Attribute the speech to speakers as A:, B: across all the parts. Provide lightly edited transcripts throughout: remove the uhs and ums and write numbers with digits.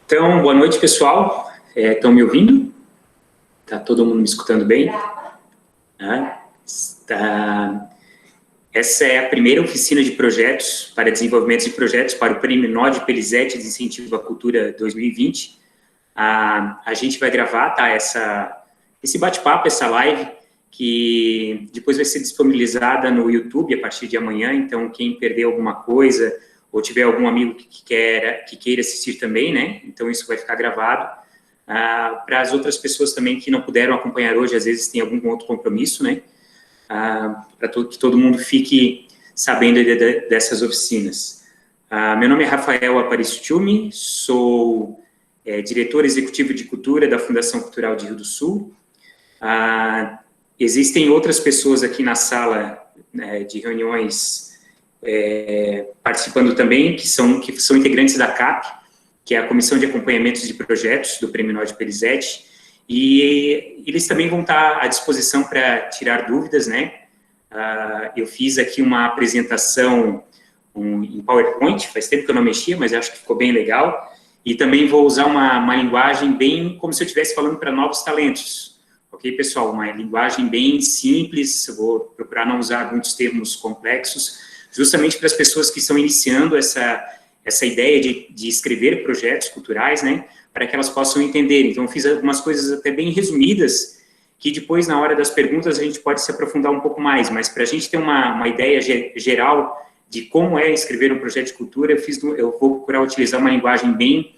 A: Então, boa noite, pessoal. Estão me ouvindo? Está todo mundo me escutando bem? Essa é a primeira oficina de projetos para desenvolvimento de projetos para o Prêmio Nod Pelizete de Incentivo à Cultura 2020. A gente vai gravar, tá, esse bate-papo, essa live, que depois vai ser disponibilizada no YouTube a partir de amanhã. Então, quem perdeu alguma coisa ou tiver algum amigo que queira assistir também, né? Então, isso vai ficar gravado. Para as outras pessoas também que não puderam acompanhar hoje, às vezes tem algum outro compromisso, né? Para que todo mundo fique sabendo dessas oficinas. Meu nome é Rafael Aparício Tchumi, sou diretor executivo de cultura da Fundação Cultural de Rio do Sul. Existem outras pessoas aqui na sala de reuniões participando também, que são integrantes da CAP, que é a Comissão de Acompanhamento de Projetos do Prêmio Nod Pelizete, e eles também vão estar à disposição para tirar dúvidas, né? Eu fiz aqui uma apresentação em PowerPoint, faz tempo que eu não mexia, mas acho que ficou bem legal, e também vou usar uma linguagem bem como se eu estivesse falando para novos talentos, ok, pessoal? Uma linguagem bem simples, eu vou procurar não usar muitos termos complexos, justamente para as pessoas que estão iniciando essa ideia de escrever projetos culturais, né, para que elas possam entender. Então, eu fiz algumas coisas até bem resumidas, que depois, na hora das perguntas, a gente pode se aprofundar um pouco mais, mas para a gente ter uma ideia geral de como é escrever um projeto de cultura, eu vou procurar utilizar uma linguagem bem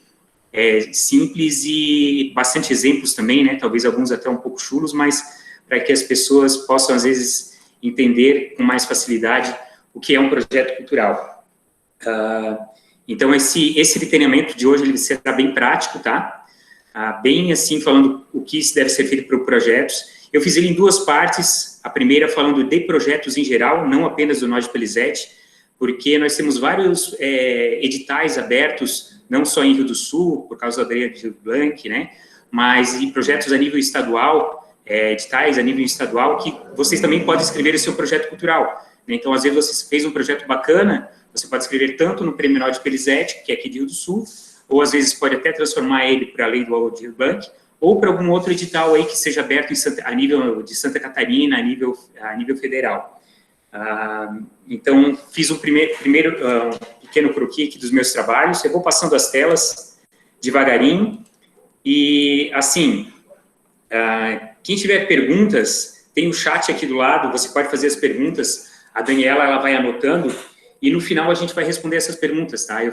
A: simples e bastante exemplos também, né, talvez alguns até um pouco chulos, mas para que as pessoas possam, às vezes, entender com mais facilidade o que é um projeto cultural. Então, esse treinamento de hoje, ele será bem prático, tá? Bem assim, falando o que deve ser feito para projetos. Eu fiz ele em duas partes, a primeira falando de projetos em geral, não apenas do Nod Pelizete, porque nós temos vários editais abertos, não só em Rio do Sul, por causa da Lei Aldir Blanc, né? Mas em projetos a nível estadual, editais a nível estadual, que vocês também podem escrever o seu projeto cultural. Então, às vezes, você fez um projeto bacana, você pode escrever tanto no Prêmio Nod Pelizete, que é aqui de Rio do Sul, ou às vezes pode até transformar ele para a Lei do Aldir Blanc, ou para algum outro edital aí que seja aberto a nível de Santa Catarina, a nível federal. Então, fiz um primeiro pequeno croquis aqui dos meus trabalhos, eu vou passando as telas devagarinho, e assim, quem tiver perguntas, tem o chat aqui do lado, você pode fazer as perguntas, a Daniela, ela vai anotando, e no final a gente vai responder essas perguntas, tá? Eu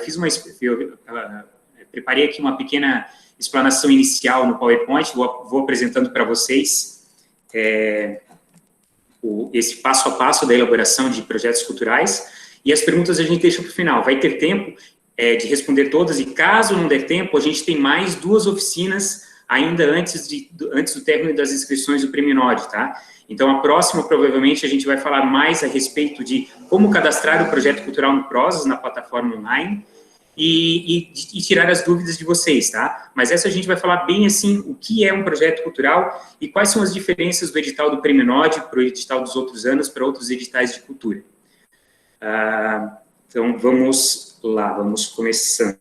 A: preparei aqui uma pequena explanação inicial no PowerPoint, vou apresentando para vocês esse passo a passo da elaboração de projetos culturais, e as perguntas a gente deixa para o final. Vai ter tempo de responder todas, e caso não der tempo, a gente tem mais 2 oficinas ainda antes do término das inscrições do Prêmio Nod, tá? Então, a próxima, provavelmente, a gente vai falar mais a respeito de como cadastrar o projeto cultural no Prozas, na plataforma online, e tirar as dúvidas de vocês, tá? Mas essa a gente vai falar bem assim, o que é um projeto cultural e quais são as diferenças do edital do Prêmio Nod para o edital dos outros anos, para outros editais de cultura. Então, vamos lá, vamos começando.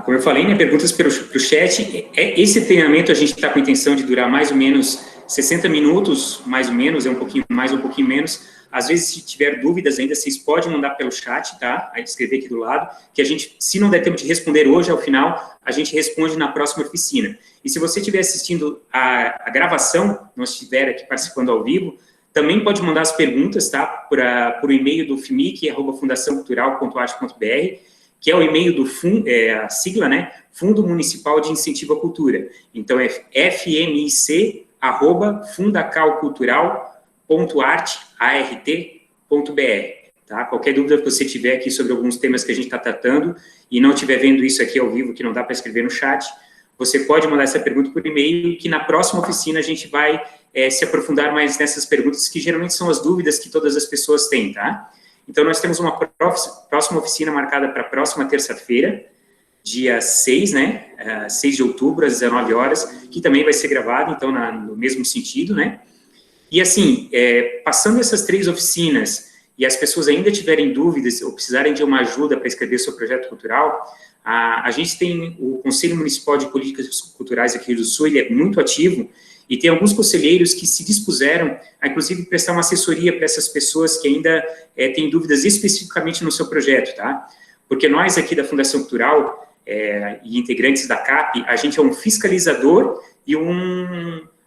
A: Como eu falei, né, perguntas para o chat. Esse treinamento a gente está com a intenção de durar mais ou menos 60 minutos, mais ou menos, um pouquinho mais, um pouquinho menos. Às vezes, se tiver dúvidas ainda, vocês podem mandar pelo chat, tá? Aí escrever aqui do lado, que a gente, se não der tempo de responder hoje, ao final, a gente responde na próxima oficina. E se você estiver assistindo a gravação, não estiver aqui participando ao vivo, também pode mandar as perguntas, tá? Por e-mail do fmic@fundaçãocultural.art.br, que é o e-mail do a sigla, né? Fundo Municipal de Incentivo à Cultura. Então, é fmic@fundacalcultural.art.br, tá? Qualquer dúvida que você tiver aqui sobre alguns temas que a gente está tratando e não estiver vendo isso aqui ao vivo, que não dá para escrever no chat, você pode mandar essa pergunta por e-mail, que na próxima oficina a gente vai se aprofundar mais nessas perguntas, que geralmente são as dúvidas que todas as pessoas têm, tá? Então, nós temos uma próxima oficina marcada para a próxima terça-feira, dia 6, né, 6 de outubro, às 19 horas, que também vai ser gravado, então, no mesmo sentido, né? E, assim, passando essas 3 oficinas e as pessoas ainda tiverem dúvidas ou precisarem de uma ajuda para escrever seu projeto cultural, a gente tem o Conselho Municipal de Políticas Culturais aqui do Sul, ele é muito ativo, e tem alguns conselheiros que se dispuseram a, inclusive, prestar uma assessoria para essas pessoas que ainda têm dúvidas especificamente no seu projeto, tá? Porque nós aqui da Fundação Cultural e integrantes da CAP, a gente é um fiscalizador e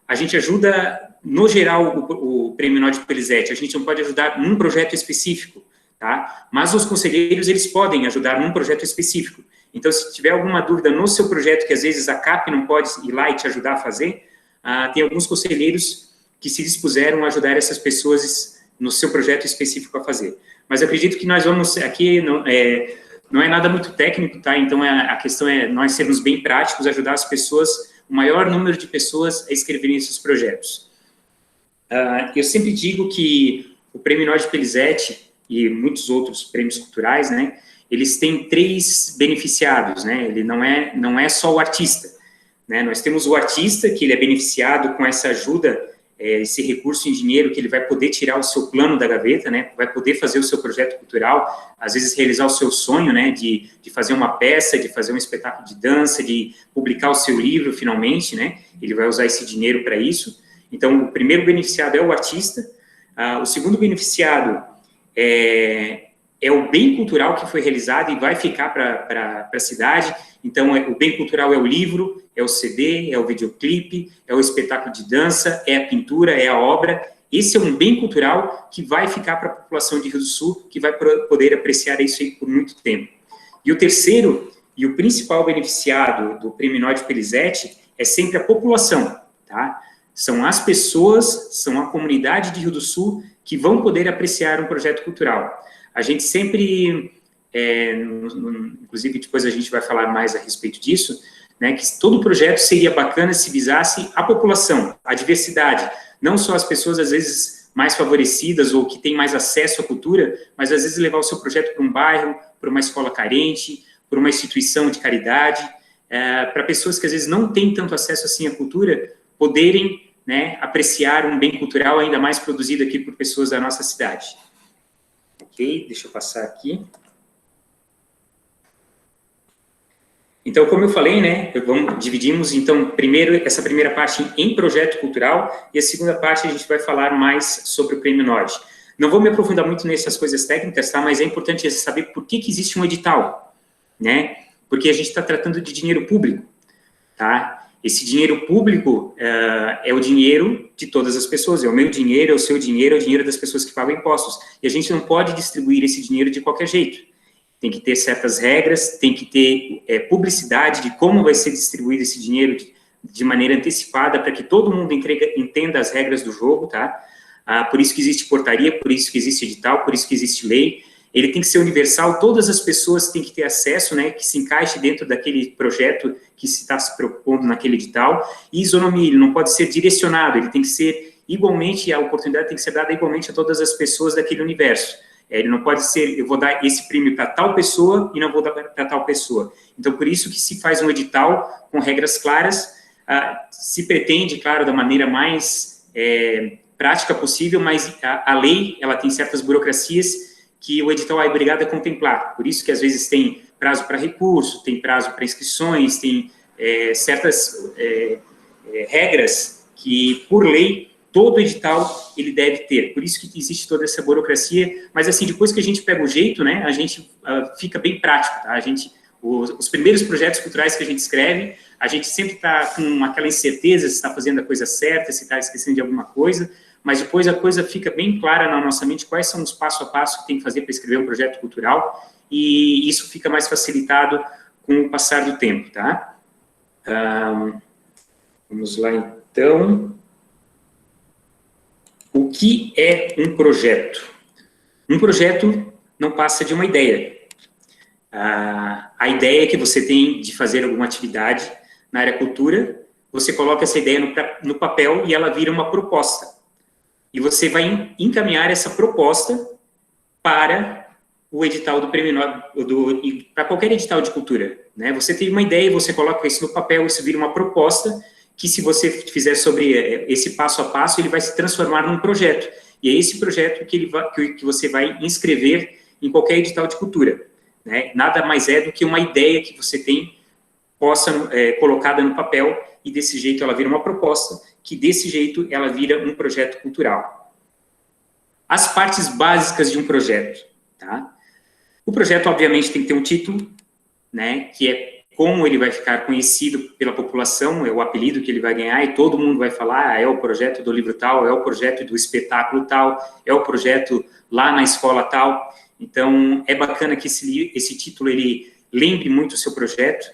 A: a gente ajuda, no geral, o Prêmio Nobel Pelizete, a gente não pode ajudar num projeto específico, tá? Mas os conselheiros, eles podem ajudar num projeto específico. Então, se tiver alguma dúvida no seu projeto, que às vezes a CAP não pode ir lá e te ajudar a fazer, tem alguns conselheiros que se dispuseram a ajudar essas pessoas no seu projeto específico a fazer. Mas eu acredito que nós vamos, aqui não é nada muito técnico, tá? Então, a questão é nós sermos bem práticos, ajudar as pessoas, o maior número de pessoas a escreverem esses projetos. Eu sempre digo que o Prêmio Nobel Pelizete e muitos outros prêmios culturais, né, eles têm 3 beneficiados, né? Ele não é só o artista. Né, nós temos o artista, que ele é beneficiado com essa ajuda, esse recurso em dinheiro, que ele vai poder tirar o seu plano da gaveta, né, vai poder fazer o seu projeto cultural, às vezes realizar o seu sonho, né, de fazer uma peça, de fazer um espetáculo de dança, de publicar o seu livro, finalmente, né, ele vai usar esse dinheiro para isso. Então, o primeiro beneficiado é o artista, o segundo beneficiado é o bem cultural que foi realizado e vai ficar para a cidade. Então, o bem cultural é o livro, é o CD, é o videoclipe, é o espetáculo de dança, é a pintura, é a obra. Esse é um bem cultural que vai ficar para a população de Rio do Sul, que vai poder apreciar isso aí por muito tempo. E o terceiro e o principal beneficiado do Prêmio Nobel Pelizete é sempre a população, tá? São as pessoas, são a comunidade de Rio do Sul que vão poder apreciar um projeto cultural. A gente sempre, inclusive depois a gente vai falar mais a respeito disso, né, que todo projeto seria bacana se visasse a população, a diversidade, não só as pessoas, às vezes, mais favorecidas ou que têm mais acesso à cultura, mas, às vezes, levar o seu projeto para um bairro, para uma escola carente, para uma instituição de caridade, para pessoas que, às vezes, não têm tanto acesso, assim, à cultura, poderem, né, apreciar um bem cultural ainda mais produzido aqui por pessoas da nossa cidade. Ok, deixa eu passar aqui. Então, como eu falei, né, dividimos, então, essa primeira parte em projeto cultural, e a segunda parte a gente vai falar mais sobre o Prêmio Nobel. Não vou me aprofundar muito nessas coisas técnicas, tá, mas é importante saber por que existe um edital, né, porque a gente está tratando de dinheiro público, tá, esse dinheiro público é o dinheiro de todas as pessoas, é o meu dinheiro, é o seu dinheiro, é o dinheiro das pessoas que pagam impostos, e a gente não pode distribuir esse dinheiro de qualquer jeito. Tem que ter certas regras, tem que ter publicidade de como vai ser distribuído esse dinheiro de maneira antecipada, para que todo mundo entenda as regras do jogo, tá? Por isso que existe portaria, por isso que existe edital, por isso que existe lei. Ele tem que ser universal, todas as pessoas têm que ter acesso, né, que se encaixe dentro daquele projeto que se está se propondo naquele edital. E isonomia, ele não pode ser direcionado, ele tem que ser igualmente, a oportunidade tem que ser dada igualmente a todas as pessoas daquele universo. Ele não pode ser, eu vou dar esse prêmio para tal pessoa e não vou dar para tal pessoa. Então, por isso que se faz um edital com regras claras, se pretende, claro, da maneira mais prática possível, mas a lei, ela tem certas burocracias que o edital é obrigado a contemplar. Por isso que, às vezes, tem prazo para recurso, tem prazo para inscrições, tem certas regras que, por lei, todo edital ele deve ter, por isso que existe toda essa burocracia, mas assim, depois que a gente pega o jeito, né, a gente fica bem prático, tá? Os primeiros projetos culturais que a gente escreve, a gente sempre está com aquela incerteza se está fazendo a coisa certa, se está esquecendo de alguma coisa, mas depois a coisa fica bem clara na nossa mente, quais são os passo a passo que tem que fazer para escrever um projeto cultural, e isso fica mais facilitado com o passar do tempo, tá? Vamos lá, então. O que é um projeto? Um projeto não passa de uma ideia. A ideia que você tem de fazer alguma atividade na área cultura, você coloca essa ideia no papel e ela vira uma proposta. E você vai encaminhar essa proposta para o edital do Prêmio Nobel, para qualquer edital de cultura, né? Você tem uma ideia, você coloca isso no papel, isso vira uma proposta, que se você fizer sobre esse passo a passo, ele vai se transformar num projeto. e é esse projeto que você vai inscrever em qualquer edital de cultura, né? Nada mais é do que uma ideia que você tem colocada no papel, e desse jeito ela vira uma proposta, que desse jeito ela vira um projeto cultural. As partes básicas de um projeto, tá? O projeto, obviamente, tem que ter um título, né, que é como ele vai ficar conhecido pela população, é o apelido que ele vai ganhar, e todo mundo vai falar, é o projeto do livro tal, é o projeto do espetáculo tal, é o projeto lá na escola tal. Então, é bacana que esse título, ele lembre muito o seu projeto,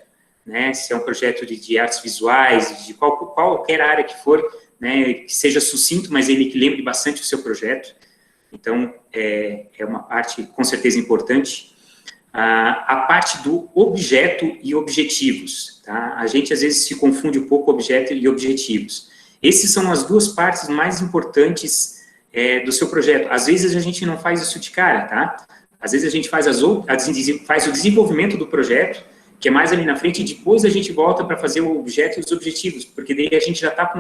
A: né, se é um projeto de artes visuais, de qualquer área que for, né, que seja sucinto, mas ele que lembre bastante o seu projeto. Então, é uma parte, com certeza, importante. A parte do objeto e objetivos, tá? A gente, às vezes, se confunde um pouco objeto e objetivos. Essas são as duas partes mais importantes do seu projeto. Às vezes, a gente não faz isso de cara, tá? Às vezes, a gente faz o desenvolvimento do projeto, que é mais ali na frente, e depois a gente volta para fazer o objeto e os objetivos, porque daí a gente já está com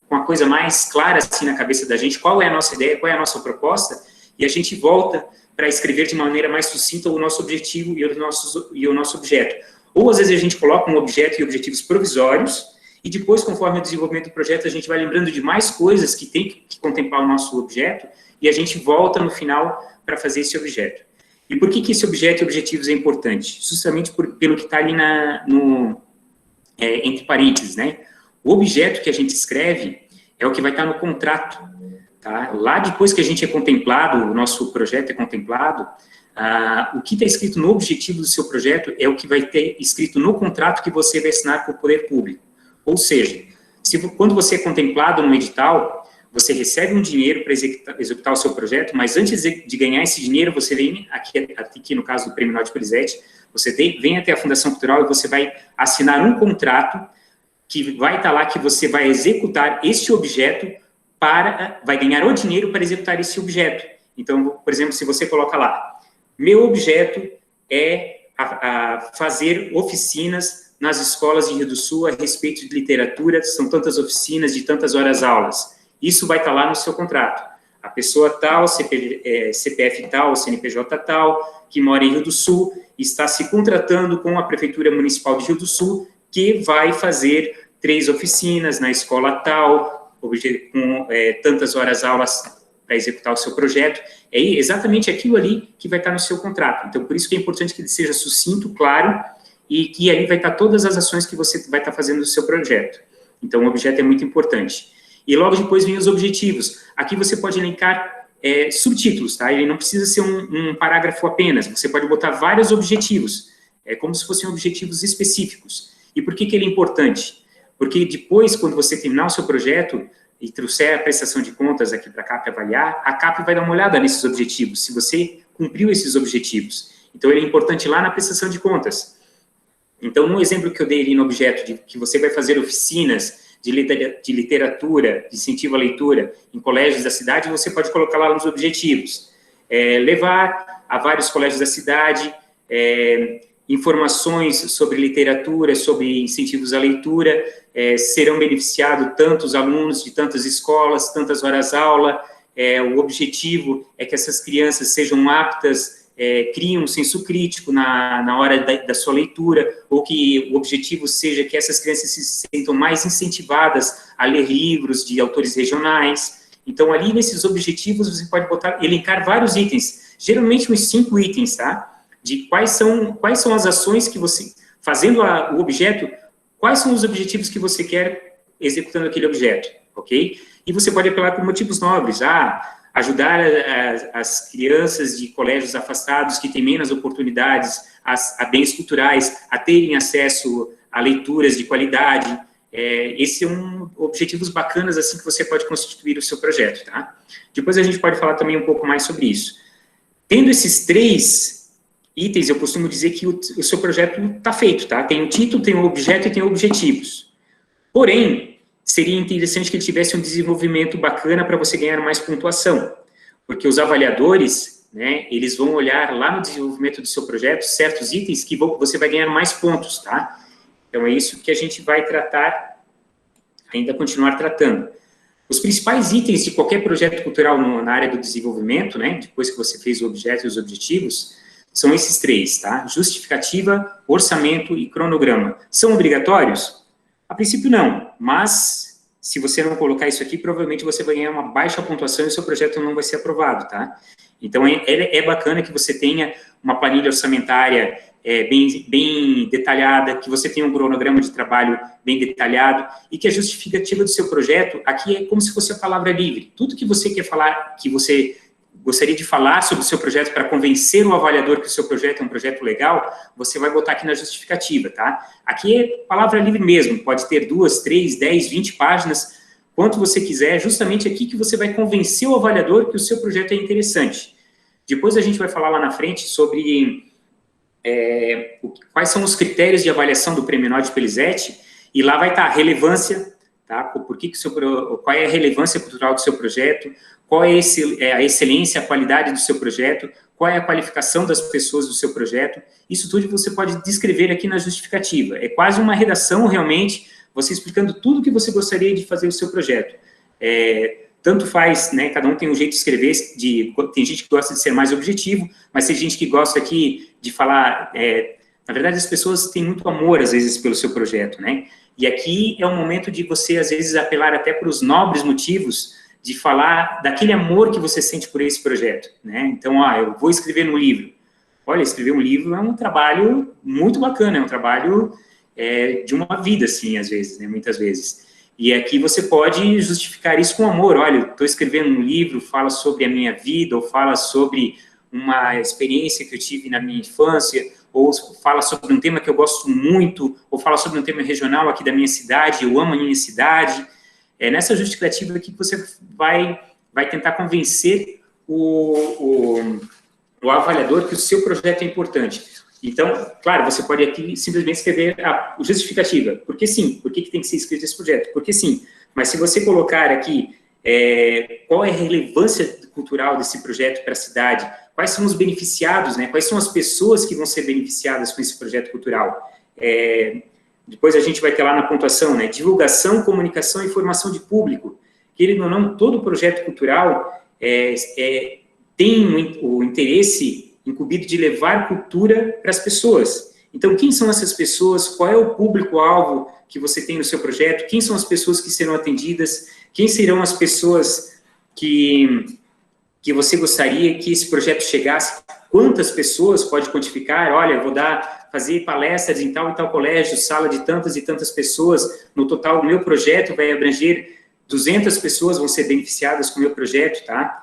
A: uma coisa mais clara assim na cabeça da gente, qual é a nossa ideia, qual é a nossa proposta, e a gente volta para escrever de maneira mais sucinta o nosso objetivo e o nosso objeto. Ou às vezes a gente coloca um objeto e objetivos provisórios, e depois, conforme o desenvolvimento do projeto, a gente vai lembrando de mais coisas que tem que contemplar o nosso objeto, e a gente volta no final para fazer esse objeto. E por que esse objeto e objetivos é importante? Justamente pelo que está ali entre parênteses, né? O objeto que a gente escreve é o que vai estar no contrato, tá? Lá depois que a gente é contemplado, o nosso projeto é contemplado, o que está escrito no objetivo do seu projeto é o que vai ter escrito no contrato que você vai assinar com o poder público. Ou seja, quando você é contemplado no edital, você recebe um dinheiro para executar o seu projeto, mas antes de ganhar esse dinheiro, você vem, aqui no caso do Prêmio Nobel Perizete, você vem até a Fundação Cultural e você vai assinar um contrato que vai estar lá que você vai executar este objeto vai ganhar o dinheiro para executar esse objeto. Então, por exemplo, se você coloca lá, meu objeto é fazer oficinas nas escolas de Rio do Sul a respeito de literatura, são tantas oficinas de tantas horas-aulas. Isso vai estar lá no seu contrato. A pessoa tal, CPF tal, CNPJ tal, que mora em Rio do Sul, está se contratando com a Prefeitura Municipal de Rio do Sul, que vai fazer 3 oficinas na escola tal, com tantas horas-aulas para executar o seu projeto. É exatamente aquilo ali que vai estar no seu contrato. Então, por isso que é importante que ele seja sucinto, claro, e que ali vai estar todas as ações que você vai estar fazendo no seu projeto. Então, o objeto é muito importante. E logo depois vem os objetivos. Aqui você pode elencar subtítulos, tá? Ele não precisa ser um parágrafo apenas, você pode botar vários objetivos, como se fossem objetivos específicos. E por que ele é importante? Porque depois, quando você terminar o seu projeto e trouxer a prestação de contas aqui para a CAP avaliar, a CAP vai dar uma olhada nesses objetivos, se você cumpriu esses objetivos. Então, ele é importante lá na prestação de contas. Então, no exemplo que eu dei ali no objeto, de que você vai fazer oficinas de literatura, de incentivo à leitura em colégios da cidade, você pode colocar lá nos objetivos. Levar a vários colégios da cidade informações sobre literatura, sobre incentivos à leitura, serão beneficiados tantos alunos de tantas escolas, tantas horas-aula. O objetivo é que essas crianças sejam aptas, criem um senso crítico na hora da sua leitura, ou que o objetivo seja que essas crianças se sintam mais incentivadas a ler livros de autores regionais. Então, ali nesses objetivos, você pode elencar vários itens, geralmente uns 5 itens, tá? De quais são as ações que você, fazendo o objeto, quais são os objetivos que você quer executando aquele objeto, ok? E você pode apelar por motivos nobres, ajudar as crianças de colégios afastados que têm menos oportunidades a bens culturais, a terem acesso a leituras de qualidade. Esse é objetivos bacanas assim que você pode constituir o seu projeto, tá? Depois a gente pode falar também um pouco mais sobre isso. Tendo esses 3 itens, eu costumo dizer que o seu projeto está feito, tá? Tem um título, tem um objeto e tem objetivos. Porém, seria interessante que ele tivesse um desenvolvimento bacana para você ganhar mais pontuação, porque os avaliadores, né, eles vão olhar lá no desenvolvimento do seu projeto certos itens que você vai ganhar mais pontos, tá? Então, é isso que a gente vai tratar, ainda continuar tratando. Os principais itens de qualquer projeto cultural na área do desenvolvimento, né, depois que você fez o objeto e os objetivos, são esses 3, tá? Justificativa, orçamento e cronograma. São obrigatórios? A princípio não, mas se você não colocar isso aqui, provavelmente você vai ganhar uma baixa pontuação e o seu projeto não vai ser aprovado, tá? Então, é bacana que você tenha uma planilha orçamentária bem detalhada, que você tenha um cronograma de trabalho bem detalhado e que a justificativa do seu projeto, aqui é como se fosse a palavra livre. Tudo que você quer falar, que você gostaria de falar sobre o seu projeto para convencer o avaliador que o seu projeto é um projeto legal, você vai botar aqui na justificativa, tá? Aqui é palavra livre mesmo, pode ter 2, 3, 10, 20 páginas, quanto você quiser, justamente aqui que você vai convencer o avaliador que o seu projeto é interessante. Depois a gente vai falar lá na frente sobre quais são os critérios de avaliação do Prêmio Nobel Pelizet, e lá vai estar a relevância, tá? Qual é a relevância cultural do seu projeto, qual é a excelência, a qualidade do seu projeto, qual é a qualificação das pessoas do seu projeto. Isso tudo você pode descrever aqui na justificativa. É quase uma redação, realmente, você explicando tudo que você gostaria de fazer o seu projeto. Tanto faz, né, cada um tem um jeito de escrever, tem gente que gosta de ser mais objetivo, mas tem gente que gosta aqui de falar, na verdade as pessoas têm muito amor, às vezes, pelo seu projeto, né, e aqui é um momento de você, às vezes, apelar até para os nobres motivos de falar daquele amor que você sente por esse projeto, né, então, eu vou escrever no livro. Olha, escrever um livro é um trabalho muito bacana, é um trabalho de uma vida, assim, às vezes, né, muitas vezes. E aqui você pode justificar isso com amor. Olha, eu estou escrevendo um livro, fala sobre a minha vida, ou fala sobre uma experiência que eu tive na minha infância, ou fala sobre um tema que eu gosto muito, ou fala sobre um tema regional aqui da minha cidade, eu amo a minha cidade. É nessa justificativa aqui que você vai tentar convencer o avaliador que o seu projeto é importante. Então, claro, você pode aqui simplesmente escrever a justificativa. Por que sim? Por que tem que ser escrito esse projeto? Porque sim. Mas se você colocar aqui qual é a relevância cultural desse projeto para a cidade, quais são os beneficiados, né? Quais são as pessoas que vão ser beneficiadas com esse projeto cultural? Depois a gente vai ter lá na pontuação, né? Divulgação, comunicação e formação de público. Querendo ou não, todo projeto cultural tem o interesse incumbido de levar cultura para as pessoas. Então, quem são essas pessoas? Qual é o público-alvo que você tem no seu projeto? Quem são as pessoas que serão atendidas? Quem serão as pessoas que você gostaria que esse projeto chegasse? Quantas pessoas pode quantificar? Olha, vou fazer palestras em tal e tal colégio, sala de tantas e tantas pessoas. No total, o meu projeto vai abranger 200 pessoas vão ser beneficiadas com o meu projeto, tá?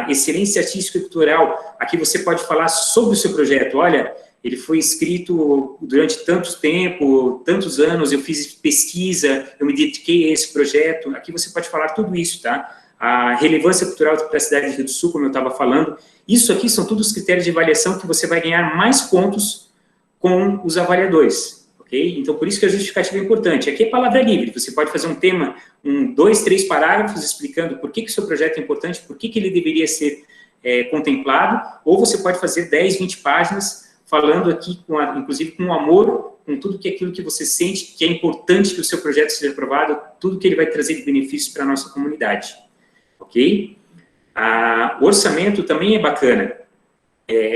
A: Excelência artística e cultural, aqui você pode falar sobre o seu projeto. Olha, ele foi escrito durante tanto tempo, tantos anos, eu fiz pesquisa, eu me dediquei a esse projeto. Aqui você pode falar tudo isso, tá? A relevância cultural para a cidade de Rio do Sul, como eu estava falando, isso aqui são todos os critérios de avaliação que você vai ganhar mais pontos com os avaliadores, ok? Então, por isso que a justificativa é importante. Aqui é palavra livre, você pode fazer um tema, 2, 3 parágrafos explicando por que o seu projeto é importante, por que ele deveria ser contemplado, ou você pode fazer 10, 20 páginas falando aqui, inclusive com amor, com tudo aquilo que você sente que é importante que o seu projeto seja aprovado, tudo que ele vai trazer de benefícios para a nossa comunidade, ok? O orçamento também é bacana.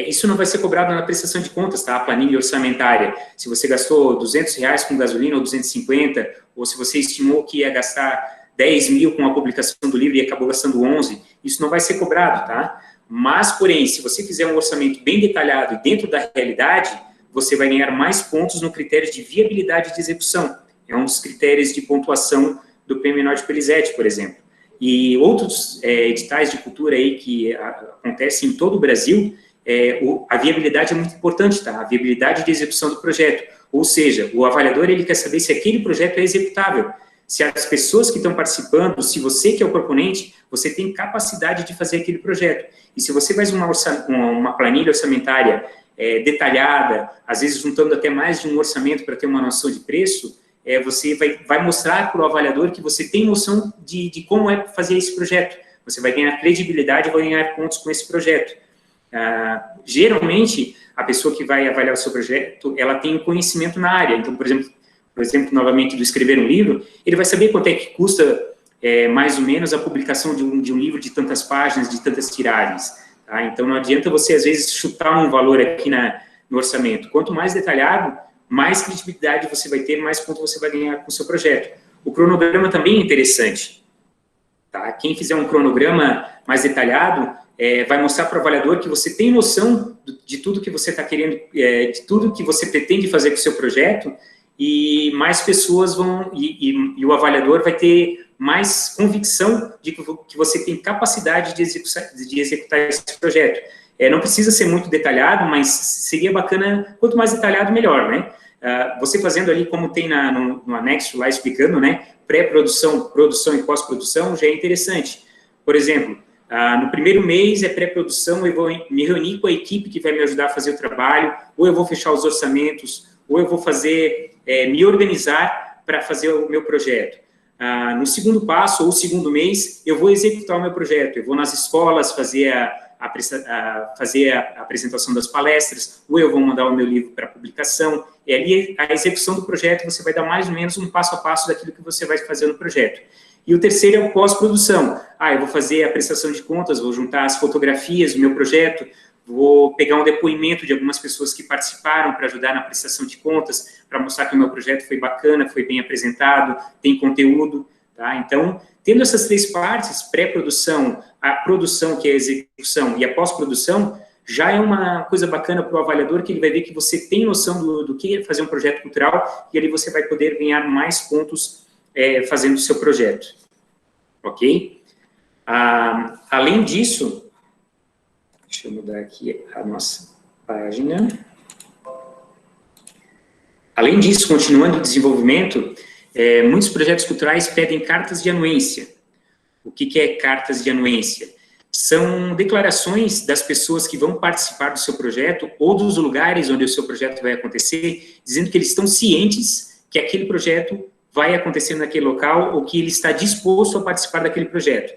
A: Isso não vai ser cobrado na prestação de contas, tá? A planilha orçamentária. Se você gastou R$200 com gasolina ou 250, ou se você estimou que ia gastar 10 mil com a publicação do livro e acabou gastando 11, isso não vai ser cobrado, tá? Mas, porém, se você fizer um orçamento bem detalhado e dentro da realidade, você vai ganhar mais pontos no critério de viabilidade de execução. É um dos critérios de pontuação do Prêmio Nobel Pelizet, por exemplo. E outros editais de cultura aí que acontecem em todo o Brasil, a viabilidade é muito importante, tá? A viabilidade de execução do projeto. Ou seja, o avaliador, ele quer saber se aquele projeto é executável. Se as pessoas que estão participando, se você que é o proponente, você tem capacidade de fazer aquele projeto. E se você faz uma planilha orçamentária detalhada, às vezes juntando até mais de um orçamento para ter uma noção de preço, você vai mostrar para o avaliador que você tem noção de como é fazer esse projeto. Você vai ganhar credibilidade e vai ganhar pontos com esse projeto. Geralmente, a pessoa que vai avaliar o seu projeto, ela tem conhecimento na área. Então, por exemplo, novamente, do escrever um livro, ele vai saber quanto é que custa mais ou menos a publicação de um livro de tantas páginas, de tantas tiragens. Tá? Então, não adianta você, às vezes, chutar um valor aqui no orçamento. Quanto mais detalhado, mais credibilidade você vai ter, mais ponto você vai ganhar com o seu projeto. O cronograma também é interessante. Tá? Quem fizer um cronograma mais detalhado, vai mostrar para o avaliador que você tem noção de tudo que você está querendo, de tudo que você pretende fazer com o seu projeto, e mais pessoas vão, e o avaliador vai ter mais convicção de que você tem capacidade de executar esse projeto. Não precisa ser muito detalhado, mas seria bacana, quanto mais detalhado, melhor, né? Você fazendo ali, como tem no anexo lá explicando, né? Pré-produção, produção e pós-produção, já é interessante. Por exemplo, no primeiro mês é pré-produção, eu vou me reunir com a equipe que vai me ajudar a fazer o trabalho, ou eu vou fechar os orçamentos, ou eu vou me organizar para fazer o meu projeto. No segundo passo, ou segundo mês, eu vou executar o meu projeto, eu vou nas escolas fazer a apresentação das palestras, ou eu vou mandar o meu livro para publicação, e ali a execução do projeto você vai dar mais ou menos um passo a passo daquilo que você vai fazer no projeto. E o terceiro é o pós-produção. Eu vou fazer a prestação de contas, vou juntar as fotografias do meu projeto, vou pegar um depoimento de algumas pessoas que participaram para ajudar na prestação de contas, para mostrar que o meu projeto foi bacana, foi bem apresentado, tem conteúdo, tá? Então, tendo essas três partes, pré-produção, a produção, que é a execução, e a pós-produção, já é uma coisa bacana para o avaliador, que ele vai ver que você tem noção do que é fazer um projeto cultural, e ali você vai poder ganhar mais pontos fazendo o seu projeto. Ok? Além disso, deixa eu mudar aqui a nossa página. Além disso, continuando o desenvolvimento, muitos projetos culturais pedem cartas de anuência. O que é cartas de anuência? São declarações das pessoas que vão participar do seu projeto ou dos lugares onde o seu projeto vai acontecer, dizendo que eles estão cientes que aquele projeto vai acontecer naquele local ou que ele está disposto a participar daquele projeto.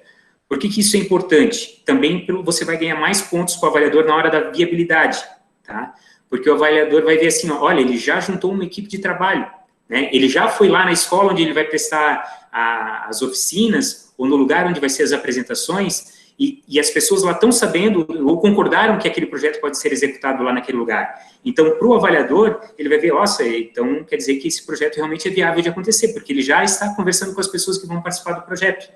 A: Por que isso é importante? Também você vai ganhar mais pontos com o avaliador na hora da viabilidade, tá? Porque o avaliador vai ver assim, olha, ele já juntou uma equipe de trabalho, né? Ele já foi lá na escola onde ele vai prestar as oficinas, ou no lugar onde vai ser as apresentações, e as pessoas lá estão sabendo, ou concordaram que aquele projeto pode ser executado lá naquele lugar. Então, para o avaliador, ele vai ver, nossa, então quer dizer que esse projeto realmente é viável de acontecer, porque ele já está conversando com as pessoas que vão participar do projeto,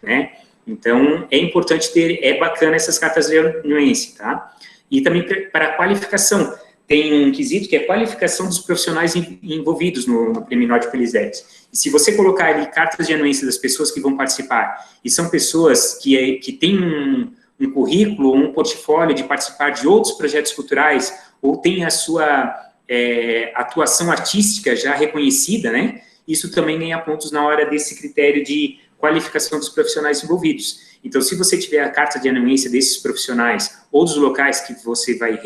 A: né? Então, é importante ter, bacana essas cartas de anuência, tá? E também para a qualificação, tem um quesito que é a qualificação dos profissionais envolvidos no Prêmio Norte Pelizete. E se você colocar ali cartas de anuência das pessoas que vão participar, e são pessoas que têm um currículo ou um portfólio de participar de outros projetos culturais, ou tem a sua atuação artística já reconhecida, né? Isso também ganha pontos na hora desse critério de qualificação dos profissionais envolvidos. Então, se você tiver a carta de anuência desses profissionais ou dos locais que você vai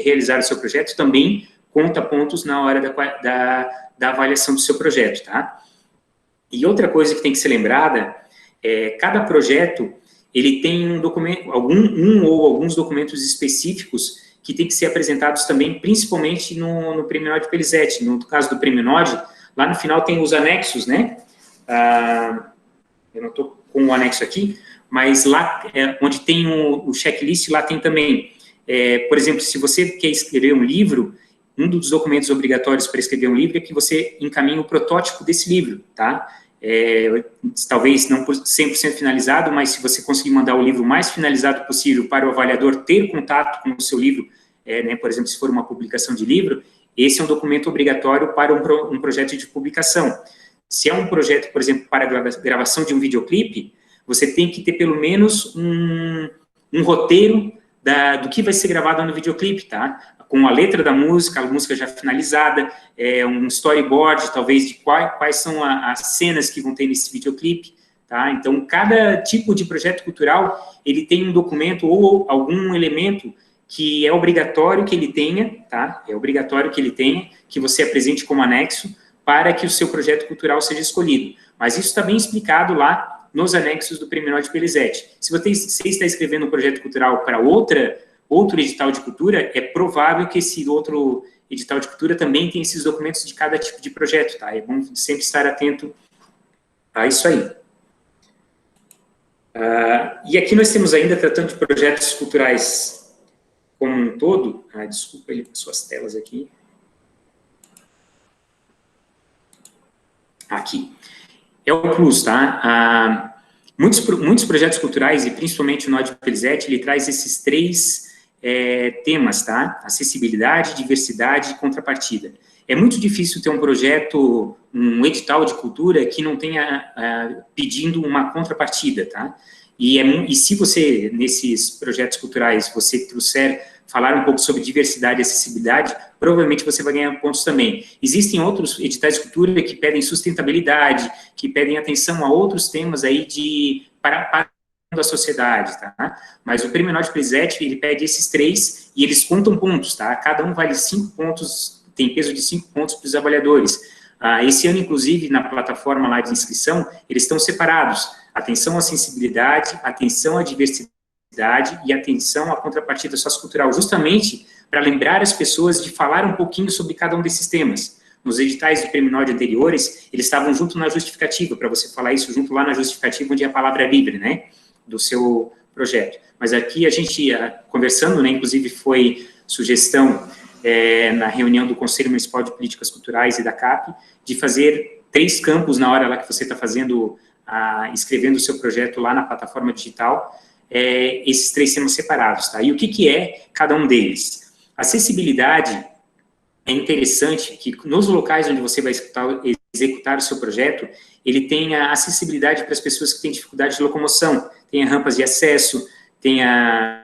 A: realizar o seu projeto, também conta pontos na hora da avaliação do seu projeto, tá? E outra coisa que tem que ser lembrada, cada projeto, ele tem um documento, ou alguns documentos específicos que tem que ser apresentados também, principalmente no Prêmio Nord Pelizete. No caso do Prêmio Nord, lá no final tem os anexos, né? Eu não estou com o anexo aqui, mas lá onde tem o checklist, lá tem também, por exemplo, se você quer escrever um livro, um dos documentos obrigatórios para escrever um livro é que você encaminhe o protótipo desse livro, tá? Talvez não 100% finalizado, mas se você conseguir mandar o livro mais finalizado possível para o avaliador ter contato com o seu livro, né, por exemplo, se for uma publicação de livro, esse é um documento obrigatório para um projeto de publicação. Se é um projeto, por exemplo, para a gravação de um videoclipe, você tem que ter pelo menos um roteiro do que vai ser gravado no videoclipe, tá? Com a letra da música, a música já finalizada, um storyboard, talvez, de quais são as cenas que vão ter nesse videoclipe, tá? Então, cada tipo de projeto cultural, ele tem um documento ou algum elemento que é obrigatório que ele tenha, tá? É obrigatório que ele tenha, que você apresente como anexo, para que o seu projeto cultural seja escolhido. Mas isso está bem explicado lá nos anexos do Prêmio Nord Pelizete. Se você está escrevendo um projeto cultural para outro edital de cultura, é provável que esse outro edital de cultura também tenha esses documentos de cada tipo de projeto, tá? É bom sempre estar atento a isso aí. E aqui nós temos ainda, tratando de projetos culturais como um todo, desculpa, ele passou as telas aqui. Aqui. É o Plus, tá? Muitos projetos culturais, e principalmente o Nod Pelizete, ele traz esses três temas, tá? Acessibilidade, diversidade e contrapartida. É muito difícil ter um projeto, um edital de cultura que não tenha pedindo uma contrapartida, tá? E se você, nesses projetos culturais, você falar um pouco sobre diversidade e acessibilidade, provavelmente você vai ganhar pontos também. Existem outros editais de cultura que pedem sustentabilidade, que pedem atenção a outros temas aí para a sociedade, tá? Mas o Prêmio Nod Pelizete, ele pede esses três e eles contam pontos, tá? Cada um vale 5 pontos, tem peso de 5 pontos para os avaliadores. Esse ano, inclusive, na plataforma lá de inscrição, eles estão separados. Atenção à sensibilidade, atenção à diversidade e atenção à contrapartida sociocultural, justamente para lembrar as pessoas de falar um pouquinho sobre cada um desses temas. Nos editais do Prêmio Nod anteriores, eles estavam junto na justificativa, para você falar isso junto lá na justificativa, onde é a palavra livre, né, do seu projeto. Mas aqui a gente, conversando, né, inclusive foi sugestão na reunião do Conselho Municipal de Políticas Culturais e da CAP, de fazer 3 campos na hora lá que você está fazendo, escrevendo o seu projeto lá na plataforma digital, esses 3 temas separados, tá? E o que é cada um deles? Acessibilidade é interessante que nos locais onde você vai executar o seu projeto, ele tenha acessibilidade para as pessoas que têm dificuldade de locomoção, tenha rampas de acesso, tenha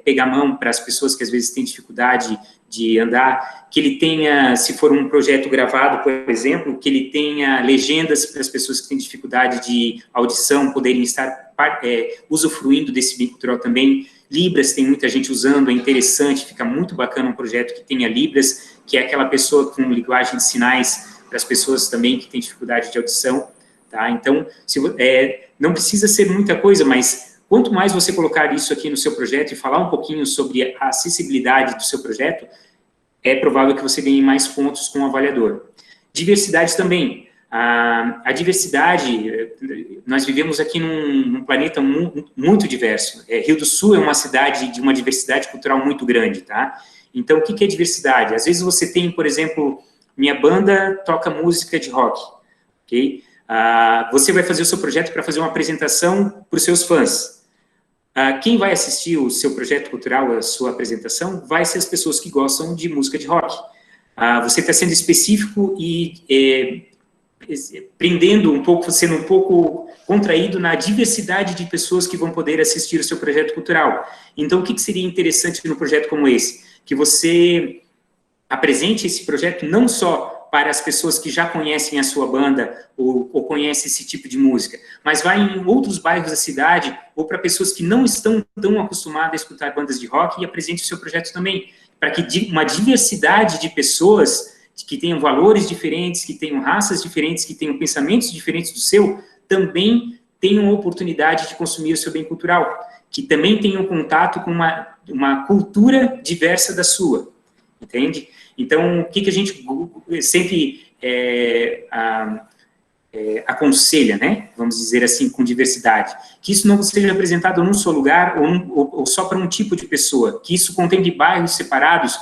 A: pegamão para as pessoas que às vezes têm dificuldade de andar, que ele tenha, se for um projeto gravado, por exemplo, que ele tenha legendas para as pessoas que têm dificuldade de audição poderem estar usufruindo desse bem cultural também. Libras, tem muita gente usando, é interessante, fica muito bacana um projeto que tenha Libras, que é aquela pessoa com linguagem de sinais para as pessoas também que têm dificuldade de audição, tá? Então, não precisa ser muita coisa, mas quanto mais você colocar isso aqui no seu projeto e falar um pouquinho sobre a acessibilidade do seu projeto, é provável que você ganhe mais pontos com o avaliador. Diversidade também. A diversidade, nós vivemos aqui num planeta muito diverso. Rio do Sul é uma cidade de uma diversidade cultural muito grande, tá? Então, o que é diversidade? Às vezes você tem, por exemplo, minha banda toca música de rock, ok? Você vai fazer o seu projeto para fazer uma apresentação para os seus fãs. Quem vai assistir o seu projeto cultural, a sua apresentação, vai ser as pessoas que gostam de música de rock. Você está sendo específico e prendendo um pouco, sendo um pouco contraído na diversidade de pessoas que vão poder assistir o seu projeto cultural. Então, o que seria interessante num projeto como esse? Que você apresente esse projeto não só para as pessoas que já conhecem a sua banda ou conhecem esse tipo de música, mas vai em outros bairros da cidade ou para pessoas que não estão tão acostumadas a escutar bandas de rock e apresente o seu projeto também, para que uma diversidade de pessoas que tenham valores diferentes, que tenham raças diferentes, que tenham pensamentos diferentes do seu, também tenham oportunidade de consumir o seu bem cultural, que também tenham contato com uma cultura diversa da sua, entende? Então, o que a gente sempre aconselha, né? Vamos dizer assim, com diversidade, que isso não seja apresentado num só lugar ou só para um tipo de pessoa, que isso contemple bairros separados,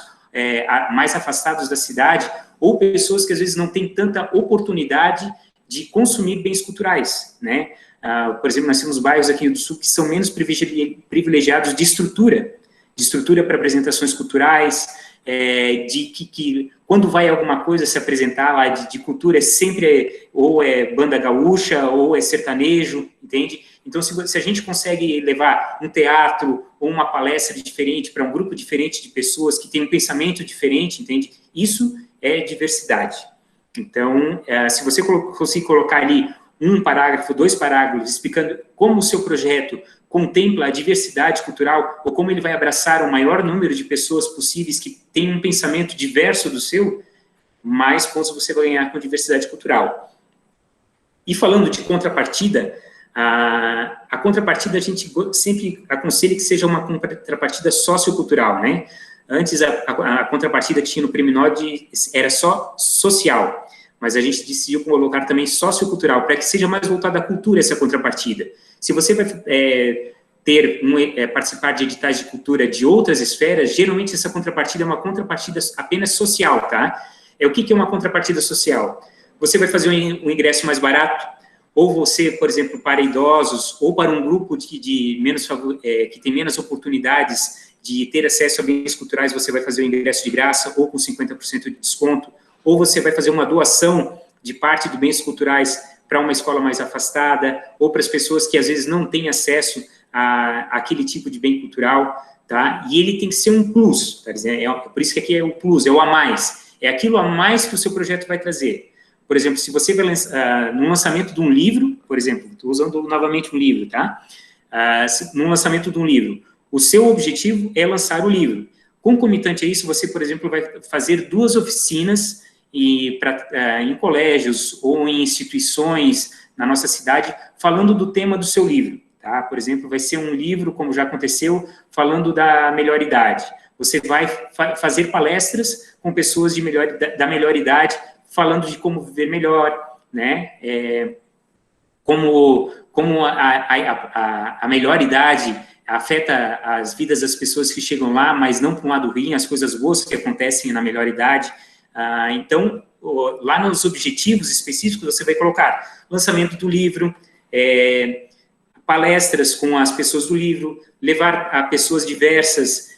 A: mais afastados da cidade, ou pessoas que às vezes não têm tanta oportunidade de consumir bens culturais, né? Por exemplo, nós temos bairros aqui do Sul que são menos privilegiados de estrutura para apresentações culturais, que quando vai alguma coisa se apresentar lá de cultura, é sempre ou é banda gaúcha, ou é sertanejo, entende? Então, se a gente consegue levar um teatro ou uma palestra diferente para um grupo diferente de pessoas que têm um pensamento diferente, entende? Isso é diversidade. Então, se você conseguir colocar ali 1 parágrafo, 2 parágrafos, explicando como o seu projeto contempla a diversidade cultural, ou como ele vai abraçar o maior número de pessoas possíveis que têm um pensamento diverso do seu, mais pontos você vai ganhar com diversidade cultural. E falando de contrapartida, a contrapartida a gente sempre aconselha que seja uma contrapartida sociocultural, né? Antes, a contrapartida que tinha no Prêmio Nod era só social. mas a gente decidiu colocar também sociocultural, para que seja mais voltada à cultura essa contrapartida. Se você vai participar de editais de cultura de outras esferas, geralmente essa contrapartida é uma contrapartida apenas social, tá? O que é uma contrapartida social? Você vai fazer um ingresso mais barato, ou você, por exemplo, para idosos, ou para um grupo que tem menos oportunidades de ter acesso a bens culturais, você vai fazer o ingresso de graça, ou com 50% de desconto, ou você vai fazer uma doação de parte de bens culturais para uma escola mais afastada, ou para as pessoas que às vezes não têm acesso àquele tipo de bem cultural, tá? E ele tem que ser um plus, tá dizendo? Por isso que aqui é o plus, é o a mais. É aquilo a mais que o seu projeto vai trazer. Por exemplo, se você vai lançar, no lançamento de um livro, por exemplo, estou usando novamente um livro, tá? No lançamento de um livro, o seu objetivo é lançar o livro. Concomitante a isso, você, por exemplo, vai fazer 2 oficinas em colégios ou em instituições na nossa cidade, falando do tema do seu livro, tá? Por exemplo, vai ser um livro, como já aconteceu, falando da melhor idade. Você vai fazer palestras com pessoas da melhor idade, falando de como viver melhor, né? Como a melhor idade afeta as vidas das pessoas que chegam lá, mas não para um lado ruim, as coisas boas que acontecem na melhor idade. Então, lá nos objetivos específicos, você vai colocar lançamento do livro, palestras com as pessoas do livro, levar a pessoas diversas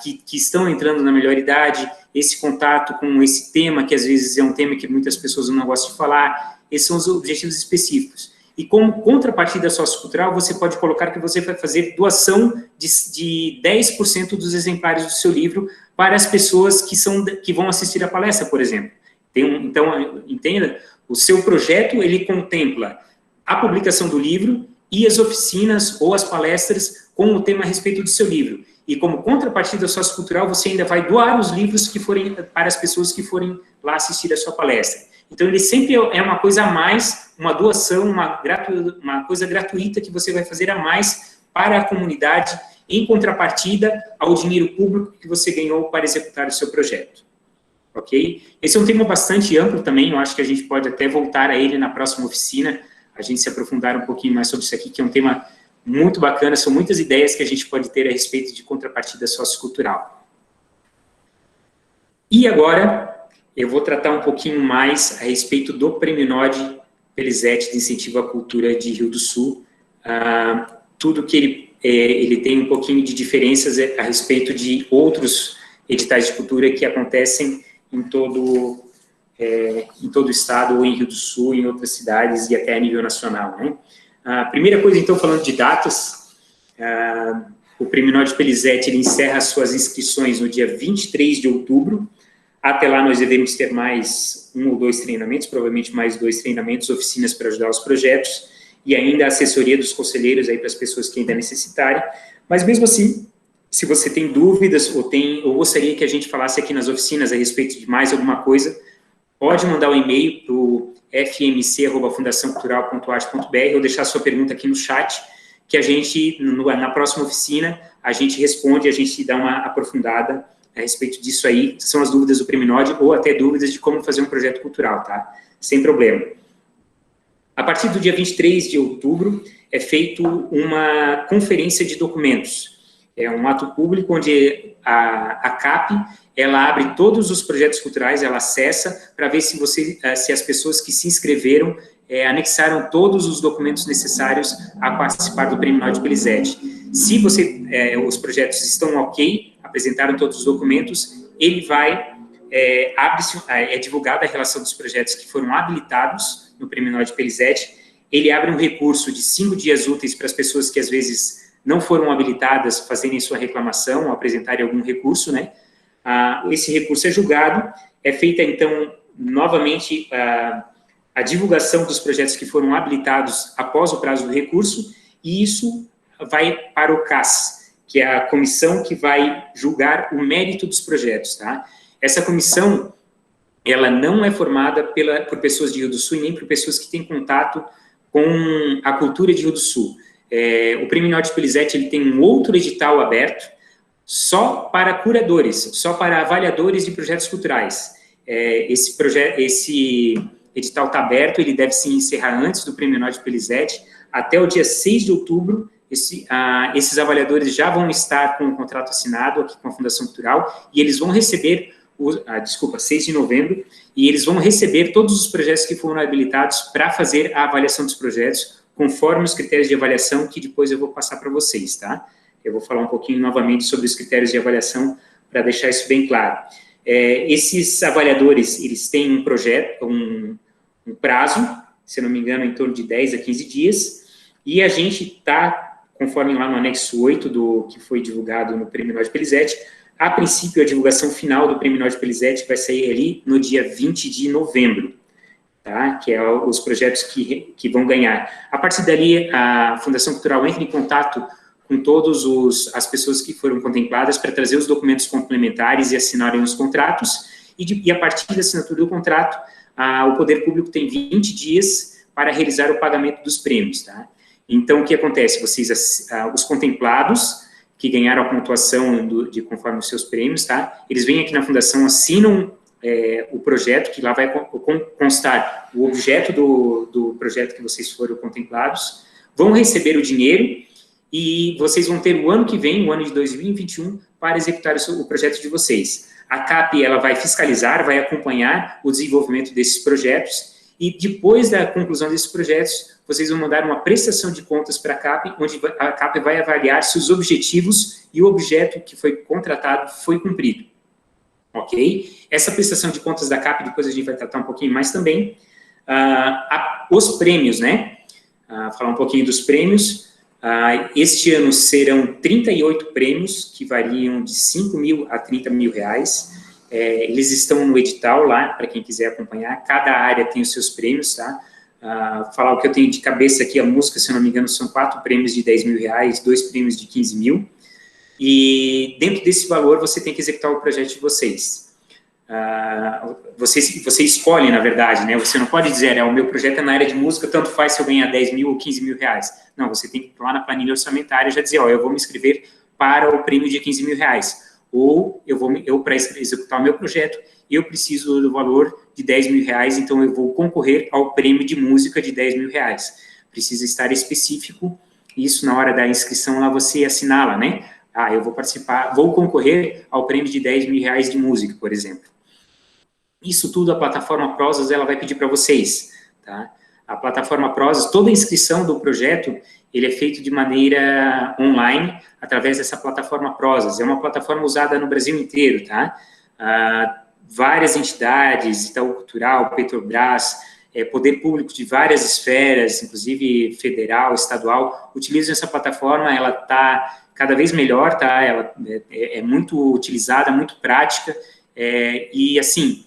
A: que estão entrando na melhor idade, esse contato com esse tema, que às vezes é um tema que muitas pessoas não gostam de falar. Esses são os objetivos específicos. E como contrapartida sociocultural, você pode colocar que você vai fazer doação de 10% dos exemplares do seu livro para as pessoas que vão assistir a palestra, por exemplo. Então, entenda, o seu projeto, ele contempla a publicação do livro e as oficinas ou as palestras com o tema a respeito do seu livro. E como contrapartida sociocultural, você ainda vai doar os livros que forem para as pessoas que forem lá assistir a sua palestra. Então, ele sempre é uma coisa a mais, uma doação, uma coisa gratuita que você vai fazer a mais para a comunidade, em contrapartida ao dinheiro público que você ganhou para executar o seu projeto. Ok? Esse é um tema bastante amplo também, eu acho que a gente pode até voltar a ele na próxima oficina, a gente se aprofundar um pouquinho mais sobre isso aqui, que é um tema muito bacana, são muitas ideias que a gente pode ter a respeito de contrapartida sociocultural. E agora, eu vou tratar um pouquinho mais a respeito do Prêmio Nod Pelizete de Incentivo à Cultura de Rio do Sul. Tudo que ele tem um pouquinho de diferenças a respeito de outros editais de cultura que acontecem em todo o estado, ou em Rio do Sul, em outras cidades e até a nível nacional, né? A primeira coisa, então, falando de datas, o Prêmio Nod Pelizete ele encerra suas inscrições no dia 23 de outubro. Até lá nós devemos ter mais 1 ou 2 treinamentos, provavelmente mais 2 treinamentos, oficinas para ajudar os projetos, e ainda a assessoria dos conselheiros aí para as pessoas que ainda necessitarem. Mas mesmo assim, se você tem dúvidas ou gostaria que a gente falasse aqui nas oficinas a respeito de mais alguma coisa, pode mandar um e-mail para o fmc@fundaçãocultural.art.br ou deixar sua pergunta aqui no chat, que a gente, na próxima oficina, a gente responde, a gente dá uma aprofundada a respeito disso aí, são as dúvidas do Prêmio Nod, ou até dúvidas de como fazer um projeto cultural, tá? Sem problema. A partir do dia 23 de outubro, é feito uma conferência de documentos. É um ato público onde a CAP, ela abre todos os projetos culturais, ela acessa para ver se as pessoas que se inscreveram anexaram todos os documentos necessários a participar do Prêmio Nod Pelizete. Se os projetos estão ok, apresentaram todos os documentos, ele vai, divulgada a relação dos projetos que foram habilitados no Prêmio Nod Pelizete, ele abre um recurso de 5 dias úteis para as pessoas que às vezes não foram habilitadas fazerem sua reclamação ou apresentarem algum recurso, né? Esse recurso é julgado, é feita então novamente a divulgação dos projetos que foram habilitados após o prazo do recurso, e isso vai para o CAS, que é a comissão que vai julgar o mérito dos projetos, tá? Essa comissão, ela não é formada por pessoas de Rio do Sul e nem por pessoas que têm contato com a cultura de Rio do Sul. O Prêmio Nod Pelizete, ele tem um outro edital aberto só para curadores, só para avaliadores de projetos culturais. esse edital está aberto, ele deve se encerrar antes do Prêmio Nord Pelizete, até o dia 6 de outubro, esses avaliadores já vão estar com o contrato assinado aqui com a Fundação Cultural, e eles vão receber, 6 de novembro, e eles vão receber todos os projetos que foram habilitados para fazer a avaliação dos projetos, conforme os critérios de avaliação, que depois eu vou passar para vocês, tá? Eu vou falar um pouquinho novamente sobre os critérios de avaliação, para deixar isso bem claro. Esses avaliadores, eles têm um projeto, um prazo, se não me engano, em torno de 10 a 15 dias, e a gente está, conforme lá no anexo 8 que foi divulgado no Prêmio Nord Pelizete, a princípio, a divulgação final do Prêmio Nord Pelizete vai sair ali no dia 20 de novembro, tá? Que é os projetos que vão ganhar. A partir dali, a Fundação Cultural entra em contato com todas as pessoas que foram contempladas para trazer os documentos complementares e assinarem os contratos, e a partir da assinatura do contrato, o Poder Público tem 20 dias para realizar o pagamento dos prêmios, tá? Então, o que acontece? Os contemplados, que ganharam a pontuação de conforme os seus prêmios, tá? Eles vêm aqui na Fundação, assinam o projeto, que lá vai constar o objeto do projeto que vocês foram contemplados, vão receber o dinheiro, e vocês vão ter o ano que vem, o ano de 2021, para executar o projeto de vocês. A CAP, ela vai fiscalizar, vai acompanhar o desenvolvimento desses projetos, e depois da conclusão desses projetos, vocês vão mandar uma prestação de contas para a CAP, onde a CAP vai avaliar se os objetivos e o objeto que foi contratado foi cumprido. Ok? Essa prestação de contas da CAP, depois a gente vai tratar um pouquinho mais também. Os prêmios, né? Falar um pouquinho dos prêmios. Este ano serão 38 prêmios, que variam de 5 mil a 30 mil reais. Eles estão no edital lá, para quem quiser acompanhar. Cada área tem os seus prêmios, tá? Falar o que eu tenho de cabeça aqui, a música, se eu não me engano, são 4 prêmios de 10 mil reais, 2 prêmios de 15 mil. E dentro desse valor, você tem que executar o projeto de vocês. Você escolhe, na verdade, né? Você não pode dizer, o meu projeto é na área de música, tanto faz se eu ganhar 10 mil ou 15 mil reais. Não, você tem que ir lá na planilha orçamentária e já dizer, eu vou me inscrever para o prêmio de 15 mil reais. Ou para executar o meu projeto, eu preciso do valor de 10 mil reais, então eu vou concorrer ao prêmio de música de 10 mil reais. Precisa estar específico, isso na hora da inscrição lá você assinala, né? Eu vou participar, vou concorrer ao prêmio de 10 mil reais de música, por exemplo. Isso tudo a plataforma Prozas, ela vai pedir para vocês, tá? A plataforma Prozas, toda a inscrição do projeto, ele é feito de maneira online, através dessa plataforma Prozas. É uma plataforma usada no Brasil inteiro, tá? Várias entidades, Itaú Cultural, Petrobras, poder público de várias esferas, inclusive federal, estadual, utilizam essa plataforma, ela está cada vez melhor, tá? Ela é muito utilizada, muito prática, e assim,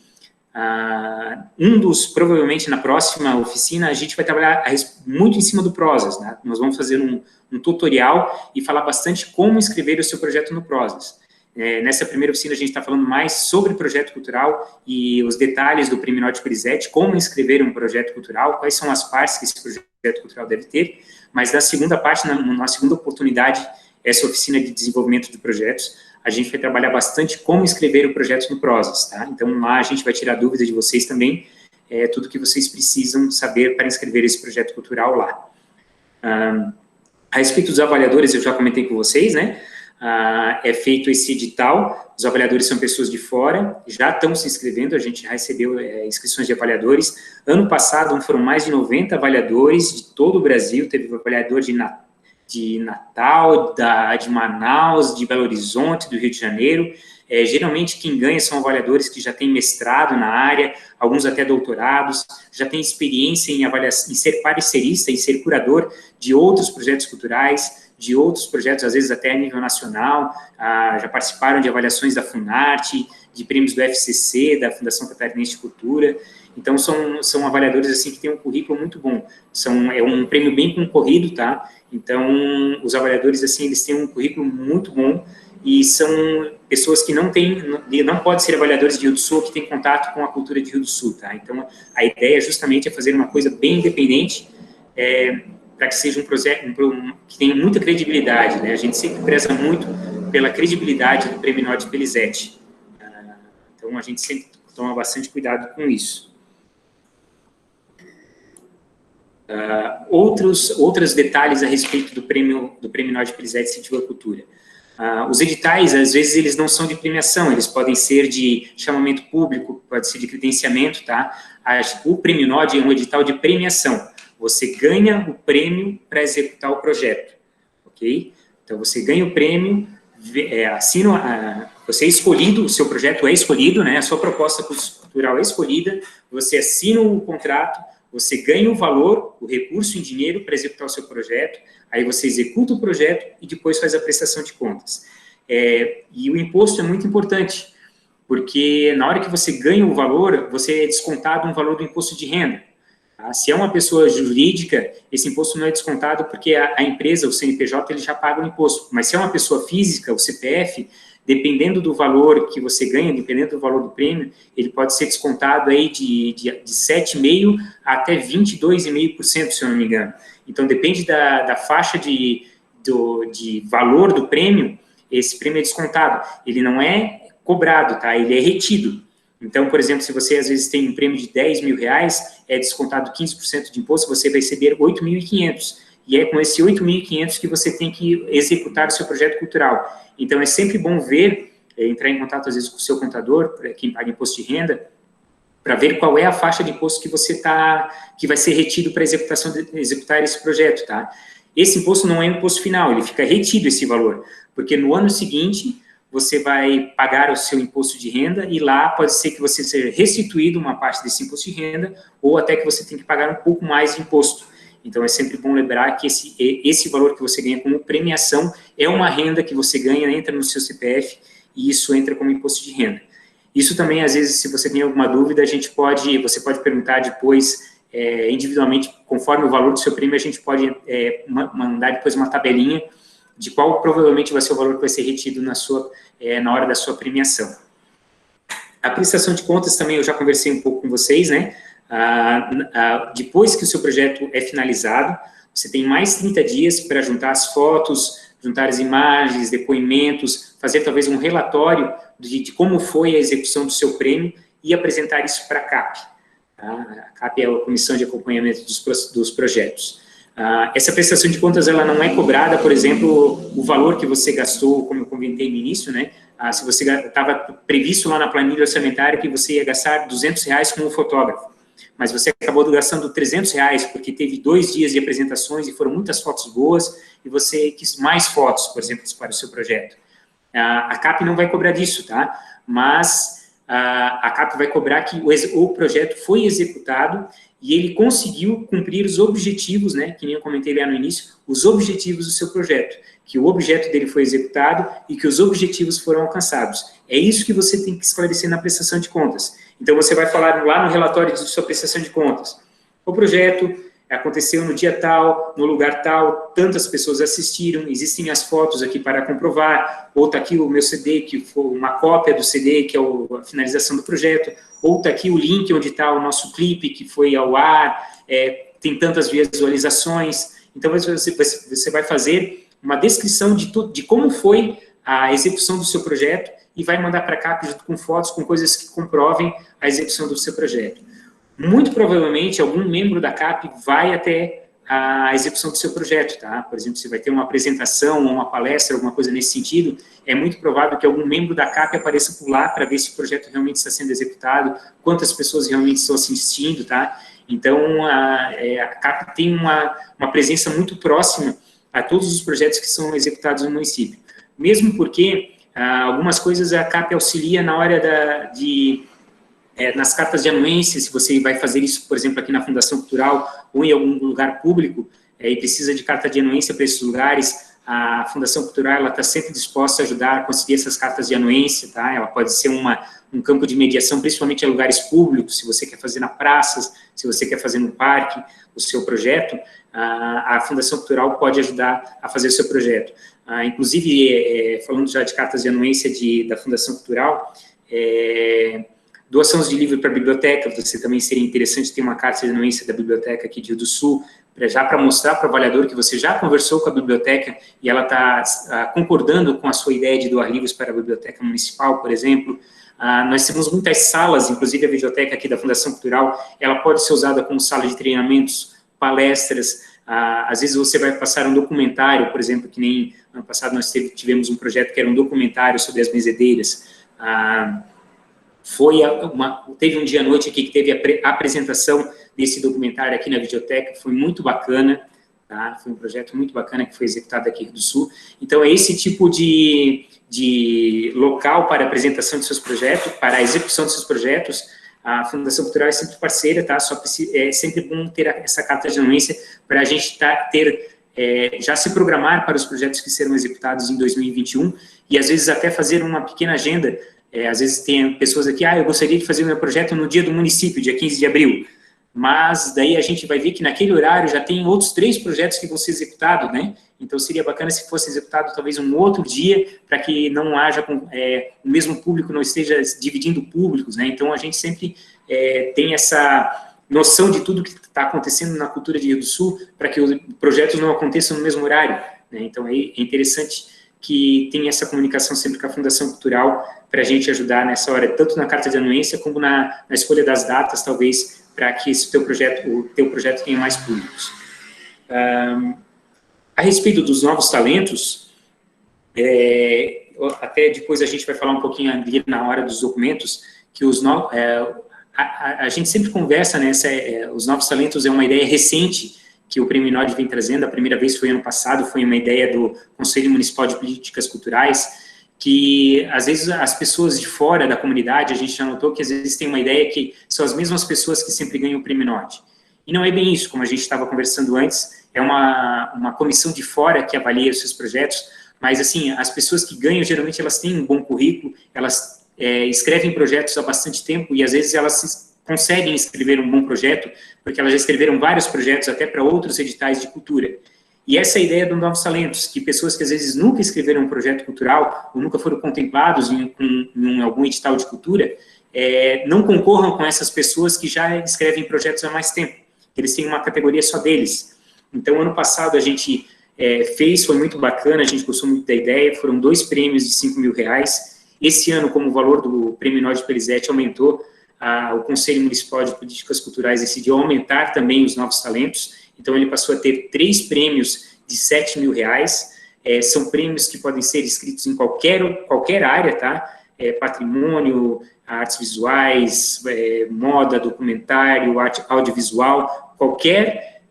A: provavelmente na próxima oficina, a gente vai trabalhar muito em cima do Prozas, né? Nós vamos fazer um tutorial e falar bastante como escrever o seu projeto no Prozas. Nessa primeira oficina, a gente está falando mais sobre projeto cultural e os detalhes do Prêmio Nord Pelizete, como escrever um projeto cultural, quais são as partes que esse projeto cultural deve ter, mas na segunda parte, na segunda oportunidade, essa oficina de desenvolvimento de projetos, a gente vai trabalhar bastante como escrever o projeto no Prozas, tá? Então, lá a gente vai tirar dúvidas de vocês também, tudo que vocês precisam saber para inscrever esse projeto cultural lá. A respeito dos avaliadores, eu já comentei com vocês, né? É feito esse edital, os avaliadores são pessoas de fora, já estão se inscrevendo, a gente já recebeu inscrições de avaliadores. Ano passado foram mais de 90 avaliadores de todo o Brasil, teve avaliador de Natal, de Manaus, de Belo Horizonte, do Rio de Janeiro. Geralmente quem ganha são avaliadores que já têm mestrado na área, alguns até doutorados, já têm experiência em avaliação, em ser parecerista, em ser curador de outros projetos culturais, de outros projetos, às vezes até a nível nacional, já participaram de avaliações da Funarte, de prêmios do FCC, da Fundação Catarinense de Cultura. Então, são avaliadores, assim, que têm um currículo muito bom. É um prêmio bem concorrido, tá? Então, os avaliadores, assim, eles têm um currículo muito bom e são pessoas que não podem ser avaliadores de Rio do Sul, que têm contato com a cultura de Rio do Sul, tá? Então, a ideia justamente é fazer uma coisa bem independente, para que seja um projeto que tenha muita credibilidade, né? A gente sempre preza muito pela credibilidade do Prêmio Nord Pelizete. Então, a gente sempre toma bastante cuidado com isso. Outros detalhes a respeito do Prêmio Nord Perizete Incentivo à Cultura. Os editais, às vezes, eles não são de premiação, eles podem ser de chamamento público, pode ser de credenciamento, tá? O Prêmio Nord é um edital de premiação. Você ganha o prêmio para executar o projeto, ok? Então, você ganha o prêmio, você é escolhido, o seu projeto é escolhido, né? A sua proposta cultural é escolhida, você assina o contrato, você ganha o valor, o recurso em dinheiro para executar o seu projeto, aí você executa o projeto e depois faz a prestação de contas. E o imposto é muito importante, porque na hora que você ganha o valor, você é descontado um valor do imposto de renda. Tá? Se é uma pessoa jurídica, esse imposto não é descontado porque a empresa, o CNPJ, ele já paga o imposto. Mas se é uma pessoa física, o CPF, dependendo do valor que você ganha, dependendo do valor do prêmio, ele pode ser descontado aí de 7,5% até 22,5%, se eu não me engano. Então, depende da faixa de valor do prêmio, esse prêmio é descontado. Ele não é cobrado, tá? Ele é retido. Então, por exemplo, se você às vezes tem um prêmio de R$10.000, é descontado 15% de imposto, você vai receber 8.500. E é com esse 8.500 que você tem que executar o seu projeto cultural. Então, é sempre bom ver, entrar em contato às vezes com o seu contador, quem paga imposto de renda, para ver qual é a faixa de imposto que vai ser retido para executar esse projeto, tá? Esse imposto não é um imposto final, ele fica retido esse valor, porque no ano seguinte você vai pagar o seu imposto de renda e lá pode ser que você seja restituído uma parte desse imposto de renda ou até que você tenha que pagar um pouco mais de imposto. Então, é sempre bom lembrar que esse valor que você ganha como premiação é uma renda que você ganha, entra no seu CPF e isso entra como imposto de renda. Isso também, às vezes, se você tem alguma dúvida, você pode perguntar depois, individualmente, conforme o valor do seu prêmio, a gente pode mandar depois uma tabelinha de qual provavelmente vai ser o valor que vai ser retido na hora da sua premiação. A prestação de contas também eu já conversei um pouco com vocês, né? Depois que o seu projeto é finalizado, você tem mais 30 dias para juntar as fotos, juntar as imagens, depoimentos, fazer talvez um relatório de como foi a execução do seu prêmio e apresentar isso para a CAP. Tá? A CAP é a Comissão de Acompanhamento dos Projetos. Essa prestação de contas, ela não é cobrada, por exemplo, o valor que você gastou, como eu comentei no início, né? Se você estava previsto lá na planilha orçamentária que você ia gastar R$200 com o fotógrafo, mas você acabou gastando R$300 porque teve 2 dias de apresentações e foram muitas fotos boas e você quis mais fotos, por exemplo, para o seu projeto. A CAP não vai cobrar disso, tá? Mas a CAP vai cobrar que o projeto foi executado e ele conseguiu cumprir os objetivos, né, que nem eu comentei lá no início, os objetivos do seu projeto, que o objeto dele foi executado e que os objetivos foram alcançados. É isso que você tem que esclarecer na prestação de contas. Então, você vai falar lá no relatório de sua prestação de contas. O projeto aconteceu no dia tal, no lugar tal, tantas pessoas assistiram, existem as fotos aqui para comprovar, ou está aqui o meu CD, que foi uma cópia do CD, que é a finalização do projeto, ou está aqui o link onde está o nosso clipe, que foi ao ar, tem tantas visualizações. Então, você vai fazer uma descrição de como foi a execução do seu projeto e vai mandar para cá junto com fotos, com coisas que comprovem a execução do seu projeto. Muito provavelmente, algum membro da CAP vai até a execução do seu projeto, tá? Por exemplo, se vai ter uma apresentação ou uma palestra, alguma coisa nesse sentido, é muito provável que algum membro da CAP apareça por lá para ver se o projeto realmente está sendo executado, quantas pessoas realmente estão assistindo, tá? Então, a CAP tem uma presença muito próxima a todos os projetos que são executados no município. Mesmo porque algumas coisas a CAP auxilia na hora nas cartas de anuência, se você vai fazer isso, por exemplo, aqui na Fundação Cultural ou em algum lugar público, e precisa de carta de anuência para esses lugares, a Fundação Cultural está sempre disposta a ajudar a conseguir essas cartas de anuência, tá? Ela pode ser um campo de mediação, principalmente em lugares públicos, se você quer fazer na praças, se você quer fazer no parque, o seu projeto, a Fundação Cultural pode ajudar a fazer o seu projeto. Inclusive, falando já de cartas de anuência da Fundação Cultural, doação de livro para a biblioteca, você também seria interessante ter uma carta de anuência da biblioteca aqui de Rio do Sul, já para mostrar para o avaliador que você já conversou com a biblioteca e ela está concordando com a sua ideia de doar livros para a biblioteca municipal, por exemplo. Nós temos muitas salas, inclusive a biblioteca aqui da Fundação Cultural, ela pode ser usada como sala de treinamentos, palestras, às vezes você vai passar um documentário, por exemplo, que nem ano passado nós tivemos um projeto que era um documentário sobre as benzedeiras. Teve um dia à noite aqui que teve a apresentação desse documentário aqui na videoteca, foi muito bacana, tá? Foi um projeto muito bacana que foi executado aqui do Sul. Então, é esse tipo de local para a apresentação de seus projetos, para a execução de seus projetos. A Fundação Cultural é sempre parceira, tá? É sempre bom ter essa carta de anuência para a gente já se programar para os projetos que serão executados em 2021 e, às vezes, até fazer uma pequena agenda. Às vezes tem pessoas aqui, eu gostaria de fazer o meu projeto no dia do município, dia 15 de abril, mas daí a gente vai ver que naquele horário já tem outros 3 projetos que vão ser executados, né? Então seria bacana se fosse executado talvez um outro dia, para que não haja, o mesmo público não esteja dividindo públicos, né? Então a gente sempre tem essa noção de tudo que está acontecendo na cultura de Rio do Sul, para que os projetos não aconteçam no mesmo horário, né? Então é interessante que tenha essa comunicação sempre com a Fundação Cultural, para a gente ajudar nessa hora, tanto na carta de anuência, como na escolha das datas, talvez, para que o teu projeto tenha mais públicos. A respeito dos novos talentos, até depois a gente vai falar um pouquinho ali na hora dos documentos, que a gente sempre conversa, né, os novos talentos é uma ideia recente, que o Prêmio Nod vem trazendo. A primeira vez foi ano passado, foi uma ideia do Conselho Municipal de Políticas Culturais, que às vezes as pessoas de fora da comunidade, a gente já notou que às vezes tem uma ideia que são as mesmas pessoas que sempre ganham o Prêmio Nod. E não é bem isso, como a gente estava conversando antes, é uma comissão de fora que avalia os seus projetos, mas assim, as pessoas que ganham, geralmente elas têm um bom currículo, elas escrevem projetos há bastante tempo e às vezes elas conseguem escrever um bom projeto, porque elas já escreveram vários projetos até para outros editais de cultura. E essa é a ideia do Novos Talentos, que pessoas que às vezes nunca escreveram um projeto cultural, ou nunca foram contemplados em algum edital de cultura, não concorram com essas pessoas que já escrevem projetos há mais tempo. Eles têm uma categoria só deles. Então, ano passado a gente foi muito bacana, a gente gostou muito da ideia, foram 2 prêmios de R$5.000. Esse ano, como o valor do Prêmio Nod Pelizete aumentou, o Conselho Municipal de Políticas Culturais decidiu aumentar também os novos talentos, então ele passou a ter 3 prêmios de R$7.000, são prêmios que podem ser inscritos em qualquer área, tá? Patrimônio, artes visuais, moda, documentário, arte audiovisual, qualquer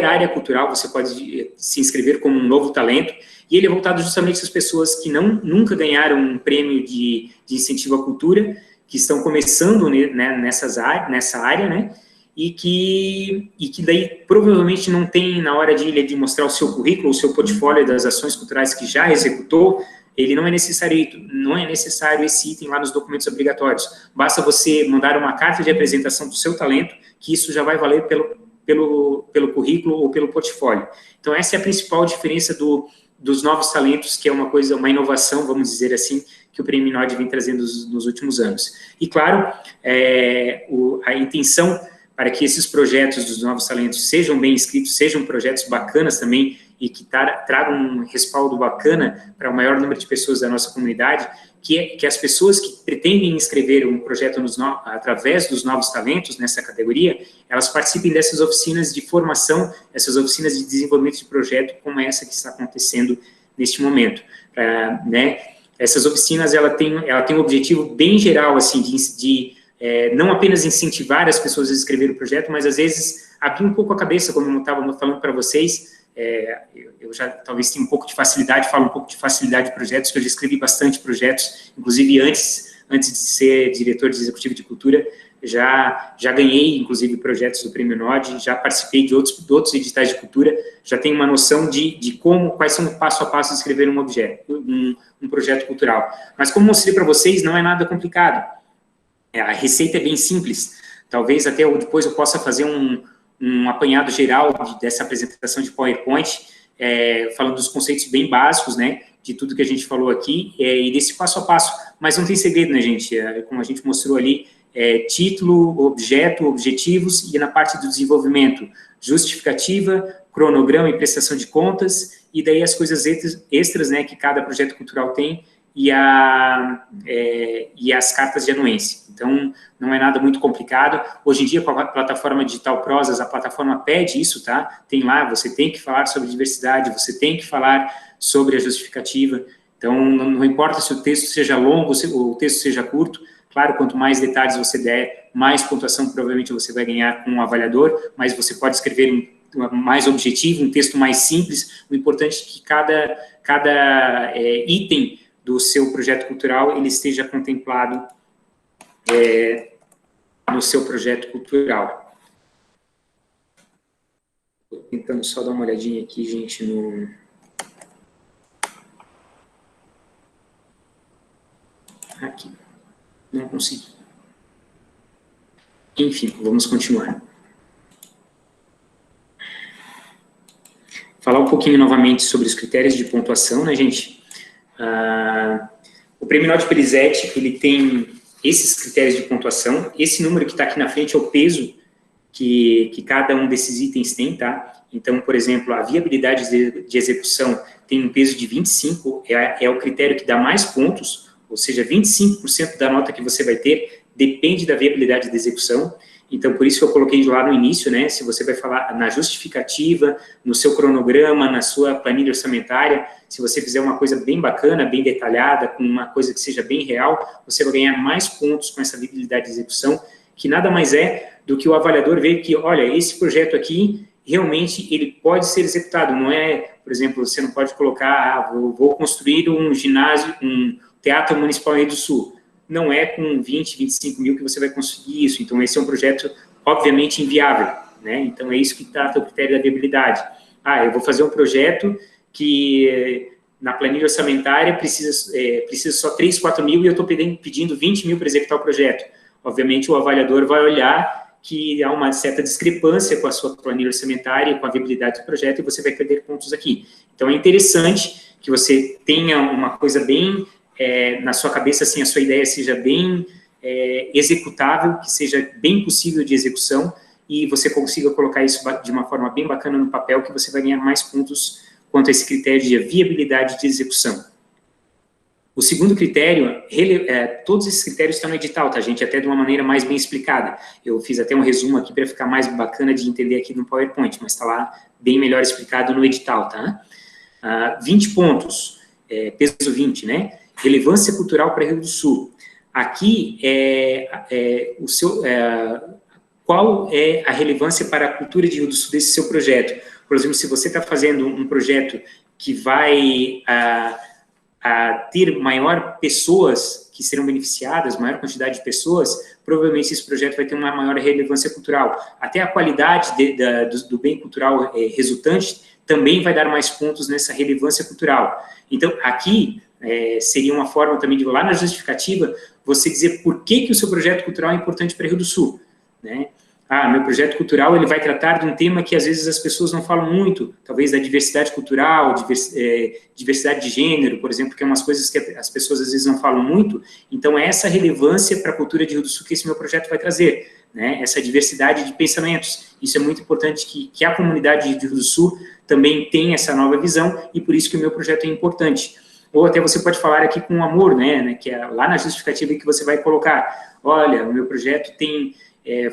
A: área cultural você pode se inscrever como um novo talento, e ele é voltado justamente às pessoas que nunca ganharam um prêmio de incentivo à cultura, que estão começando, né, nessa área, né, e que daí provavelmente não tem, na hora de mostrar o seu currículo, o seu portfólio das ações culturais que já executou, ele não é necessário esse item lá nos documentos obrigatórios. Basta você mandar uma carta de apresentação do seu talento, que isso já vai valer pelo currículo ou pelo portfólio. Então, essa é a principal diferença dos novos talentos, que é uma inovação, vamos dizer assim, que o Prêmio Nod vem trazendo nos últimos anos. E, claro, a intenção para que esses projetos dos novos talentos sejam bem escritos, sejam projetos bacanas também, e que tragam um respaldo bacana para o maior número de pessoas da nossa comunidade, que as pessoas que pretendem inscrever um projeto através dos novos talentos, nessa categoria, elas participem dessas oficinas de formação, essas oficinas de desenvolvimento de projeto, como essa que está acontecendo neste momento. Né? Essas oficinas, ela tem um objetivo bem geral, assim, de não apenas incentivar as pessoas a escrever o projeto, mas, às vezes, abrir um pouco a cabeça, como eu estava falando para vocês. Eu já talvez tenha um pouco de facilidade, falo um pouco de facilidade de projetos, que eu já escrevi bastante projetos, inclusive antes de ser diretor de executivo de cultura, já ganhei, inclusive, projetos do Prêmio Nod, já participei de outros editais de cultura, já tenho uma noção de quais são o passo a passo de escrever um projeto cultural. Mas, como mostrei para vocês, não é nada complicado. A receita é bem simples. Talvez até depois eu possa fazer um apanhado geral dessa apresentação de PowerPoint, falando dos conceitos bem básicos, né, de tudo que a gente falou aqui e desse passo a passo. Mas não tem segredo, né, gente? Como a gente mostrou ali, título, objeto, objetivos e na parte do desenvolvimento, justificativa, cronograma e prestação de contas, e daí as coisas extras, né, que cada projeto cultural tem, e as cartas de anuência. Então, não é nada muito complicado. Hoje em dia, com a plataforma digital Prozas, a plataforma pede isso, tá? Tem lá, você tem que falar sobre diversidade, você tem que falar sobre a justificativa. Então, não importa se o texto seja longo, se o texto seja curto. Claro, quanto mais detalhes você der, mais pontuação provavelmente você vai ganhar com o avaliador, mas você pode escrever mais objetivo, um texto mais simples. O importante é que cada item do seu projeto cultural, ele esteja contemplado no seu projeto cultural. Estou tentando só dar uma olhadinha aqui, gente, no... Aqui. Não consegui. Enfim, vamos continuar. Falar um pouquinho novamente sobre os critérios de pontuação, né, gente? O Prêmio Nobel Perizet, ele tem esses critérios de pontuação. Esse número que está aqui na frente é o peso que cada um desses itens tem, tá? Então, por exemplo, a viabilidade de execução tem um peso de 25, é o critério que dá mais pontos, ou seja, 25% da nota que você vai ter depende da viabilidade de execução. Então, por isso que eu coloquei lá no início, né, se você vai falar na justificativa, no seu cronograma, na sua planilha orçamentária, se você fizer uma coisa bem bacana, bem detalhada, com uma coisa que seja bem real, você vai ganhar mais pontos com essa viabilidade de execução, que nada mais é do que o avaliador ver que, olha, esse projeto aqui, realmente, ele pode ser executado, não é, por exemplo, você não pode colocar, vou construir um ginásio, um teatro municipal em Rio do Sul. Não é com 20, 25 mil que você vai conseguir isso. Então, esse é um projeto, obviamente, inviável, né? Então, é isso que trata o critério da viabilidade. Eu vou fazer um projeto que, na planilha orçamentária, precisa só 3, 4 mil e eu estou pedindo 20 mil para executar o projeto. Obviamente, o avaliador vai olhar que há uma certa discrepância com a sua planilha orçamentária, com a viabilidade do projeto, e você vai perder pontos aqui. Então, é interessante que você tenha uma coisa bem... na sua cabeça, assim, a sua ideia seja bem executável, que seja bem possível de execução, e você consiga colocar isso de uma forma bem bacana no papel, que você vai ganhar mais pontos quanto a esse critério de viabilidade de execução. O segundo critério, todos esses critérios estão no edital, tá, gente? Até de uma maneira mais bem explicada. Eu fiz até um resumo aqui para ficar mais bacana de entender aqui no PowerPoint, mas está lá bem melhor explicado no edital, tá? 20 pontos, peso 20, né? Relevância cultural para Rio do Sul. Aqui, qual é a relevância para a cultura de Rio do Sul desse seu projeto? Por exemplo, se você está fazendo um projeto que vai ter maior pessoas que serão beneficiadas, maior quantidade de pessoas, provavelmente esse projeto vai ter uma maior relevância cultural. Até a qualidade do bem cultural resultante também vai dar mais pontos nessa relevância cultural. Então, aqui... seria uma forma também de, lá na justificativa, você dizer por que o seu projeto cultural é importante para Rio do Sul, né? Meu projeto cultural, ele vai tratar de um tema que às vezes as pessoas não falam muito, talvez da diversidade cultural, diversidade de gênero, por exemplo, que é umas coisas que as pessoas às vezes não falam muito. Então, é essa relevância para a cultura de Rio do Sul que esse meu projeto vai trazer, né? Essa diversidade de pensamentos. Isso é muito importante que a comunidade de Rio do Sul também tenha essa nova visão, e por isso que o meu projeto é importante. Ou até você pode falar aqui com amor, né, que é lá na justificativa que você vai colocar, olha, o meu projeto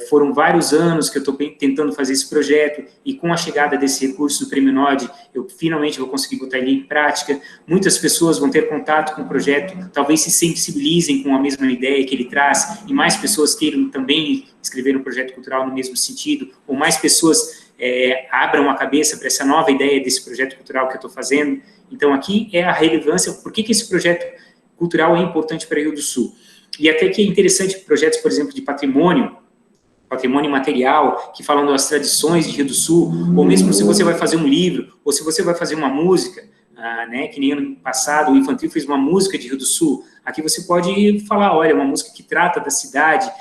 A: foram vários anos que eu estou tentando fazer esse projeto, e com a chegada desse recurso do Prêmio Nobel, eu finalmente vou conseguir botar ele em prática. Muitas pessoas vão ter contato com o projeto, talvez se sensibilizem com a mesma ideia que ele traz, e mais pessoas queiram também escrever um projeto cultural no mesmo sentido, ou mais pessoas abram a cabeça para essa nova ideia desse projeto cultural que eu estou fazendo. Então, aqui é a relevância, por que esse projeto cultural é importante para Rio do Sul. E até que é interessante projetos, por exemplo, de patrimônio material, que falam das tradições de Rio do Sul, ou mesmo se você vai fazer um livro, ou se você vai fazer uma música, né, que nem ano passado o Infantil fez uma música de Rio do Sul. Aqui você pode falar, olha, uma música que trata da cidade,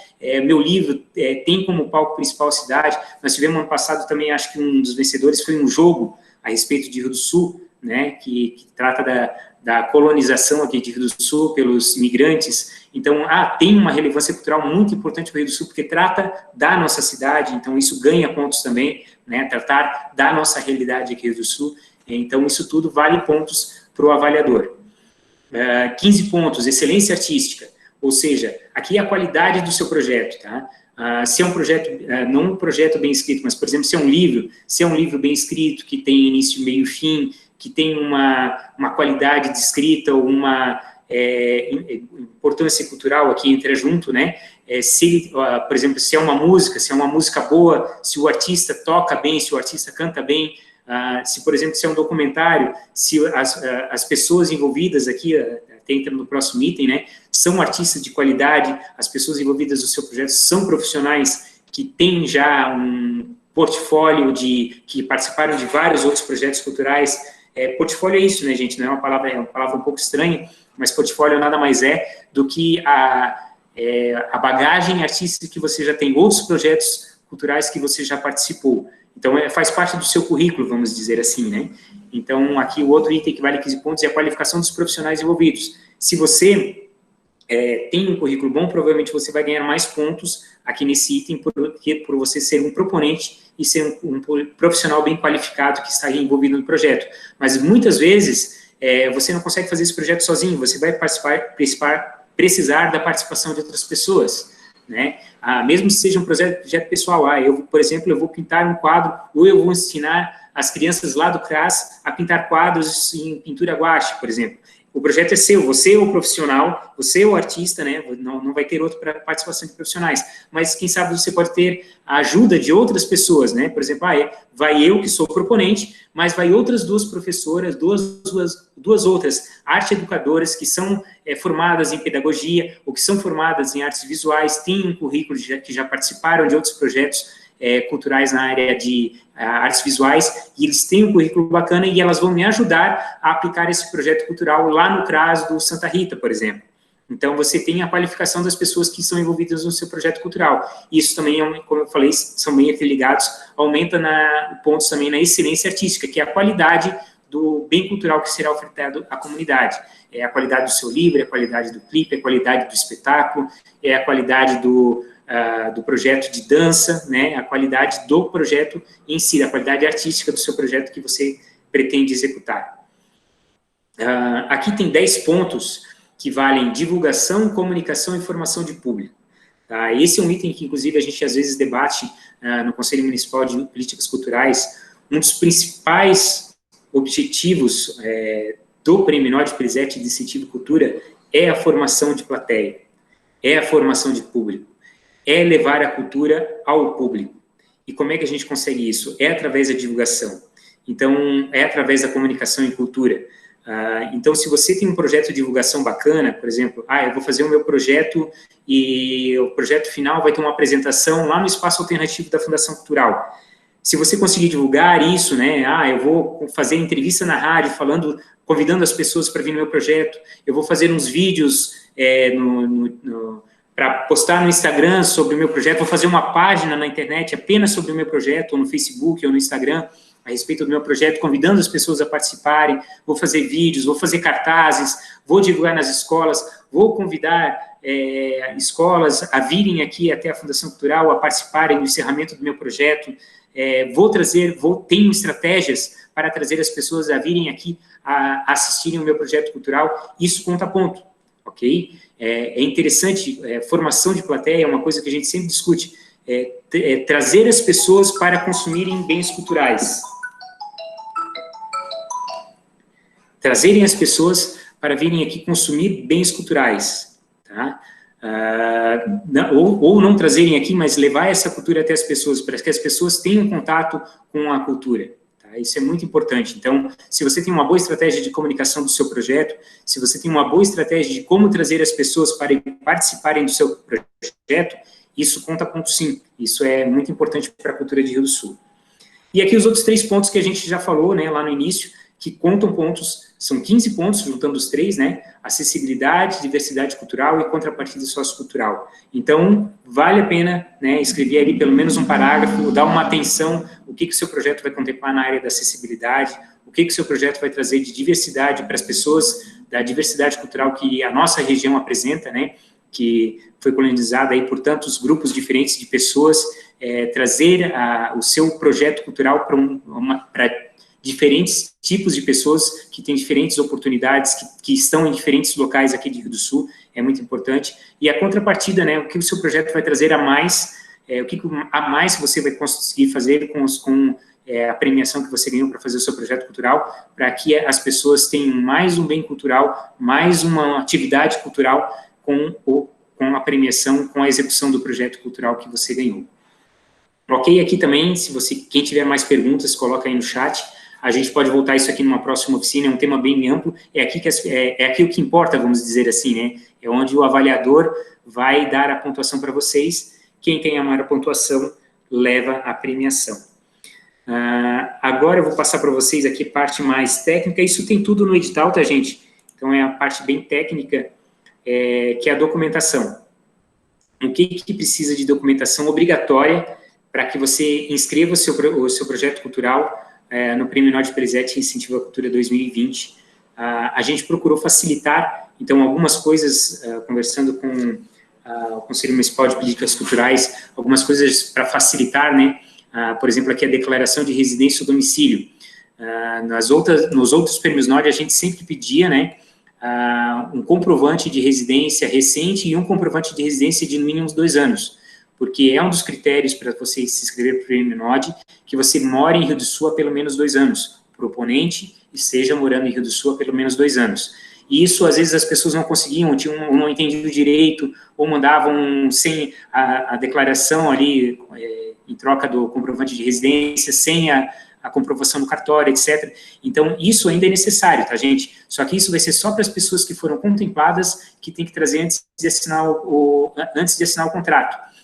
A: meu livro tem como palco principal a cidade. Nós tivemos ano passado também, acho que um dos vencedores foi um jogo a respeito de Rio do Sul, né, que trata da colonização aqui de Rio do Sul pelos imigrantes. Então, tem uma relevância cultural muito importante para o Rio do Sul, porque trata da nossa cidade, então isso ganha pontos também, né, tratar da nossa realidade aqui no Rio do Sul. Então, isso tudo vale pontos para o avaliador. 15 pontos, excelência artística, ou seja, aqui é a qualidade do seu projeto, tá? Se é um projeto, não um projeto bem escrito, mas, por exemplo, se é um livro bem escrito, que tem início, meio e fim, que tem uma qualidade de escrita, ou uma importância cultural aqui entra junto, né? Por exemplo, se é uma música boa, se o artista toca bem, se o artista canta bem, se, por exemplo, se é um documentário, se as pessoas envolvidas aqui, até entra no próximo item, né, são artistas de qualidade, as pessoas envolvidas no seu projeto são profissionais que têm já um portfólio que participaram de vários outros projetos culturais. Portfólio é isso, né, gente? Não é uma palavra um pouco estranha, mas portfólio nada mais é do que a bagagem artística que você já tem, outros projetos culturais que você já participou. Então, faz parte do seu currículo, vamos dizer assim, né? Então, aqui o outro item que vale 15 pontos é a qualificação dos profissionais envolvidos. Se você tem um currículo bom, provavelmente você vai ganhar mais pontos aqui nesse item, por você ser um proponente e ser um profissional bem qualificado que está envolvido no projeto. Mas, muitas vezes, você não consegue fazer esse projeto sozinho, você vai precisar da participação de outras pessoas, né? Mesmo que seja um projeto pessoal, por exemplo, eu vou pintar um quadro, ou eu vou ensinar as crianças lá do CRAS a pintar quadros em pintura guache, por exemplo. O projeto é seu, você é o profissional, você é o artista, né? Não vai ter outro para participação de profissionais, mas quem sabe você pode ter a ajuda de outras pessoas, né? Por exemplo, vai eu que sou proponente, mas vai outras duas professoras, duas outras arte educadoras que são formadas em pedagogia ou que são formadas em artes visuais, têm um currículo que já participaram de outros projetos culturais na área de artes visuais, e eles têm um currículo bacana e elas vão me ajudar a aplicar esse projeto cultural lá no CRAS do Santa Rita, por exemplo. Então, você tem a qualificação das pessoas que são envolvidas no seu projeto cultural. Isso também, como eu falei, são bem interligados, aumenta pontos também na excelência artística, que é a qualidade do bem cultural que será ofertado à comunidade. É a qualidade do seu livro, é a qualidade do clipe, é a qualidade do espetáculo, é a qualidade do projeto de dança, né, a qualidade do projeto em si, a qualidade artística do seu projeto que você pretende executar. Aqui tem 10 pontos que valem divulgação, comunicação e formação de público. Tá? Esse é um item que, inclusive, a gente às vezes debate no Conselho Municipal de Políticas Culturais. Um dos principais objetivos do Prêmio Nobel Perizete de Incentivo à Cultura é a formação de plateia, é a formação de público, é levar a cultura ao público. E como é que a gente consegue isso? É através da divulgação. Então, é através da comunicação em cultura. Então, se você tem um projeto de divulgação bacana, por exemplo, eu vou fazer o meu projeto e o projeto final vai ter uma apresentação lá no espaço alternativo da Fundação Cultural. Se você conseguir divulgar isso, né, eu vou fazer entrevista na rádio convidando as pessoas para vir no meu projeto, eu vou fazer uns vídeos para postar no Instagram sobre o meu projeto, vou fazer uma página na internet apenas sobre o meu projeto, ou no Facebook, ou no Instagram, a respeito do meu projeto, convidando as pessoas a participarem, vou fazer vídeos, vou fazer cartazes, vou divulgar nas escolas, vou convidar escolas a virem aqui até a Fundação Cultural, a participarem do encerramento do meu projeto, tenho estratégias para trazer as pessoas a virem aqui a assistirem o meu projeto cultural, isso conta ponto, ok? É interessante, formação de plateia é uma coisa que a gente sempre discute, trazer as pessoas para consumirem bens culturais. Trazerem as pessoas para virem aqui consumir bens culturais, tá? Ou não trazerem aqui, mas levar essa cultura até as pessoas, para que as pessoas tenham contato com a cultura. Tá? Isso é muito importante. Então, se você tem uma boa estratégia de comunicação do seu projeto, se você tem uma boa estratégia de como trazer as pessoas para participarem do seu projeto, isso conta ponto sim. Isso é muito importante para a cultura de Rio do Sul. E aqui os outros 3 pontos que a gente já falou, né, lá no início, que contam pontos, são 15 pontos, juntando os 3, né, acessibilidade, diversidade cultural e contrapartida sociocultural. Então, vale a pena, né, escrever ali pelo menos um parágrafo, dar uma atenção, o que o seu projeto vai contemplar na área da acessibilidade, o que o seu projeto vai trazer de diversidade para as pessoas, da diversidade cultural que a nossa região apresenta, né, que foi colonizada aí por tantos grupos diferentes de pessoas, trazer o seu projeto cultural para diferentes tipos de pessoas que têm diferentes oportunidades, que estão em diferentes locais aqui de Rio do Sul, é muito importante. E a contrapartida, né, o que o seu projeto vai trazer a mais, o que a mais você vai conseguir fazer com a premiação que você ganhou para fazer o seu projeto cultural, para que as pessoas tenham mais um bem cultural, mais uma atividade cultural com a premiação, com a execução do projeto cultural que você ganhou. Ok? Aqui também, quem tiver mais perguntas, coloca aí no chat. A gente pode voltar isso aqui numa próxima oficina, é um tema bem amplo, é aqui o que importa, vamos dizer assim, né? É onde o avaliador vai dar a pontuação para vocês, quem tem a maior pontuação leva a premiação. Agora eu vou passar para vocês aqui a parte mais técnica, isso tem tudo no edital, tá, gente? Então é a parte bem técnica, que é a documentação. O que precisa de documentação obrigatória para que você inscreva o seu projeto cultural no Prêmio Nord Perizete Incentivo à Cultura 2020. A gente procurou facilitar, então, algumas coisas, conversando com o Conselho Municipal de Políticas Culturais, algumas coisas para facilitar, né? Por exemplo, aqui a declaração de residência ou domicílio. Nos outros Prêmios Nord, a gente sempre pedia, né, um comprovante de residência recente e um comprovante de residência de no mínimo 2 anos, porque é um dos critérios para você se inscrever para o Prêmio Nord, que você mora em Rio do Sul há pelo menos 2 anos, proponente, esteja morando em Rio do Sul há pelo menos 2 anos. E isso, às vezes, as pessoas não conseguiam, não entendiam direito, ou mandavam sem a declaração ali, em troca do comprovante de residência, sem a comprovação do cartório, etc. Então, isso ainda é necessário, tá, gente? Só que isso vai ser só para as pessoas que foram contempladas, que tem que trazer antes de assinar o contrato.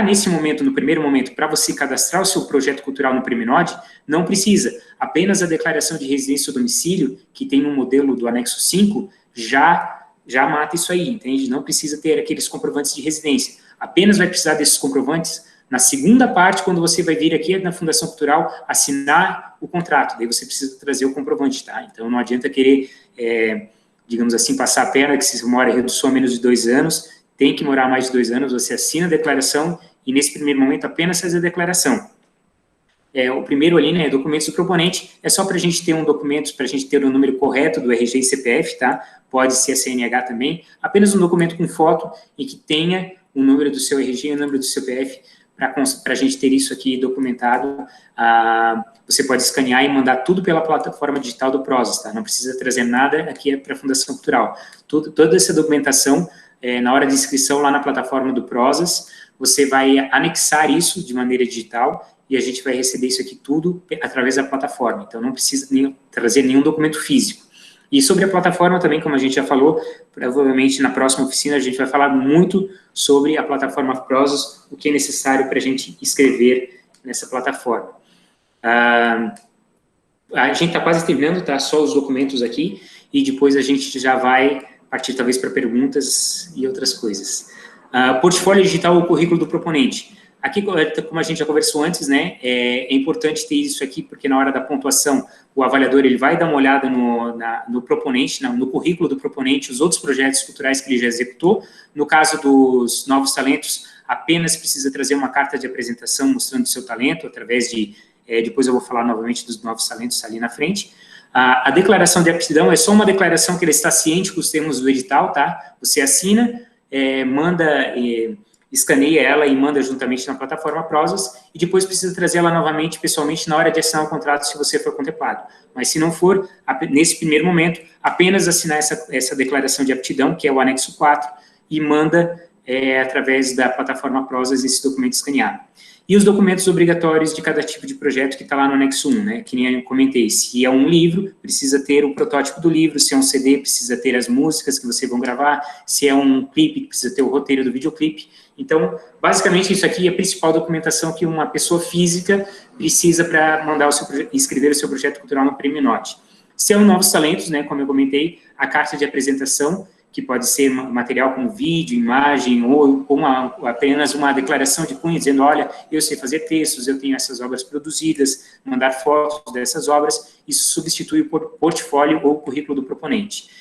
A: Nesse momento, no primeiro momento, para você cadastrar o seu projeto cultural no Prêmio Nord, não precisa. Apenas a declaração de residência ou domicílio, que tem no modelo do anexo 5, já mata isso aí, entende? Não precisa ter aqueles comprovantes de residência. Apenas vai precisar desses comprovantes na segunda parte, quando você vai vir aqui na Fundação Cultural assinar o contrato. Daí você precisa trazer o comprovante, tá? Então, não adianta querer, digamos assim, passar a perna que se você mora em Rio do Sul há menos de 2 anos, tem que morar mais de 2 anos, você assina a declaração e, nesse primeiro momento, apenas faz a declaração. O primeiro ali, né, documentos do proponente, é só para a gente ter um documento, para a gente ter o número correto do RG e CPF, tá? Pode ser a CNH também, apenas um documento com foto e que tenha o número do seu RG e o número do CPF, para a gente ter isso aqui documentado. Você pode escanear e mandar tudo pela plataforma digital do Prozas, tá? Não precisa trazer nada aqui para a Fundação Cultural. Toda essa documentação, na hora de inscrição lá na plataforma do Prozas, você vai anexar isso de maneira digital e a gente vai receber isso aqui tudo através da plataforma. Então, não precisa trazer nenhum documento físico. E sobre a plataforma também, como a gente já falou, provavelmente na próxima oficina a gente vai falar muito sobre a plataforma Prozas, o que é necessário para a gente escrever nessa plataforma. A gente está quase terminando, tá? Só os documentos aqui, e depois a gente já vai partir talvez para perguntas e outras coisas. Portfólio digital ou currículo do proponente. Aqui, como a gente já conversou antes, né, é importante ter isso aqui, porque na hora da pontuação, o avaliador ele vai dar uma olhada no proponente, no currículo do proponente, os outros projetos culturais que ele já executou. No caso dos novos talentos, apenas precisa trazer uma carta de apresentação mostrando o seu talento, através de, depois eu vou falar novamente dos novos talentos ali na frente. A declaração de aptidão é só uma declaração que ele está ciente com os termos do edital, tá? Você assina, manda... escaneia ela e manda juntamente na plataforma Prozas, e depois precisa trazer ela novamente, pessoalmente, na hora de assinar o contrato, se você for contemplado. Mas se não for, nesse primeiro momento, apenas assinar essa declaração de aptidão, que é o anexo 4, e manda, através da plataforma Prozas, esse documento escaneado. E os documentos obrigatórios de cada tipo de projeto que está lá no anexo 1, né, que nem eu comentei. Se é um livro, precisa ter o protótipo do livro, se é um CD, precisa ter as músicas que vocês vão gravar, se é um clipe, precisa ter o roteiro do videoclipe. Então, basicamente, isso aqui é a principal documentação que uma pessoa física precisa para mandar inscrever o seu projeto cultural no Prêmio Nord. Se é um novos talentos, né, como eu comentei, a carta de apresentação, que pode ser material como vídeo, imagem, ou apenas uma declaração de cunho, dizendo, olha, eu sei fazer textos, eu tenho essas obras produzidas, mandar fotos dessas obras, isso substitui o portfólio ou o currículo do proponente.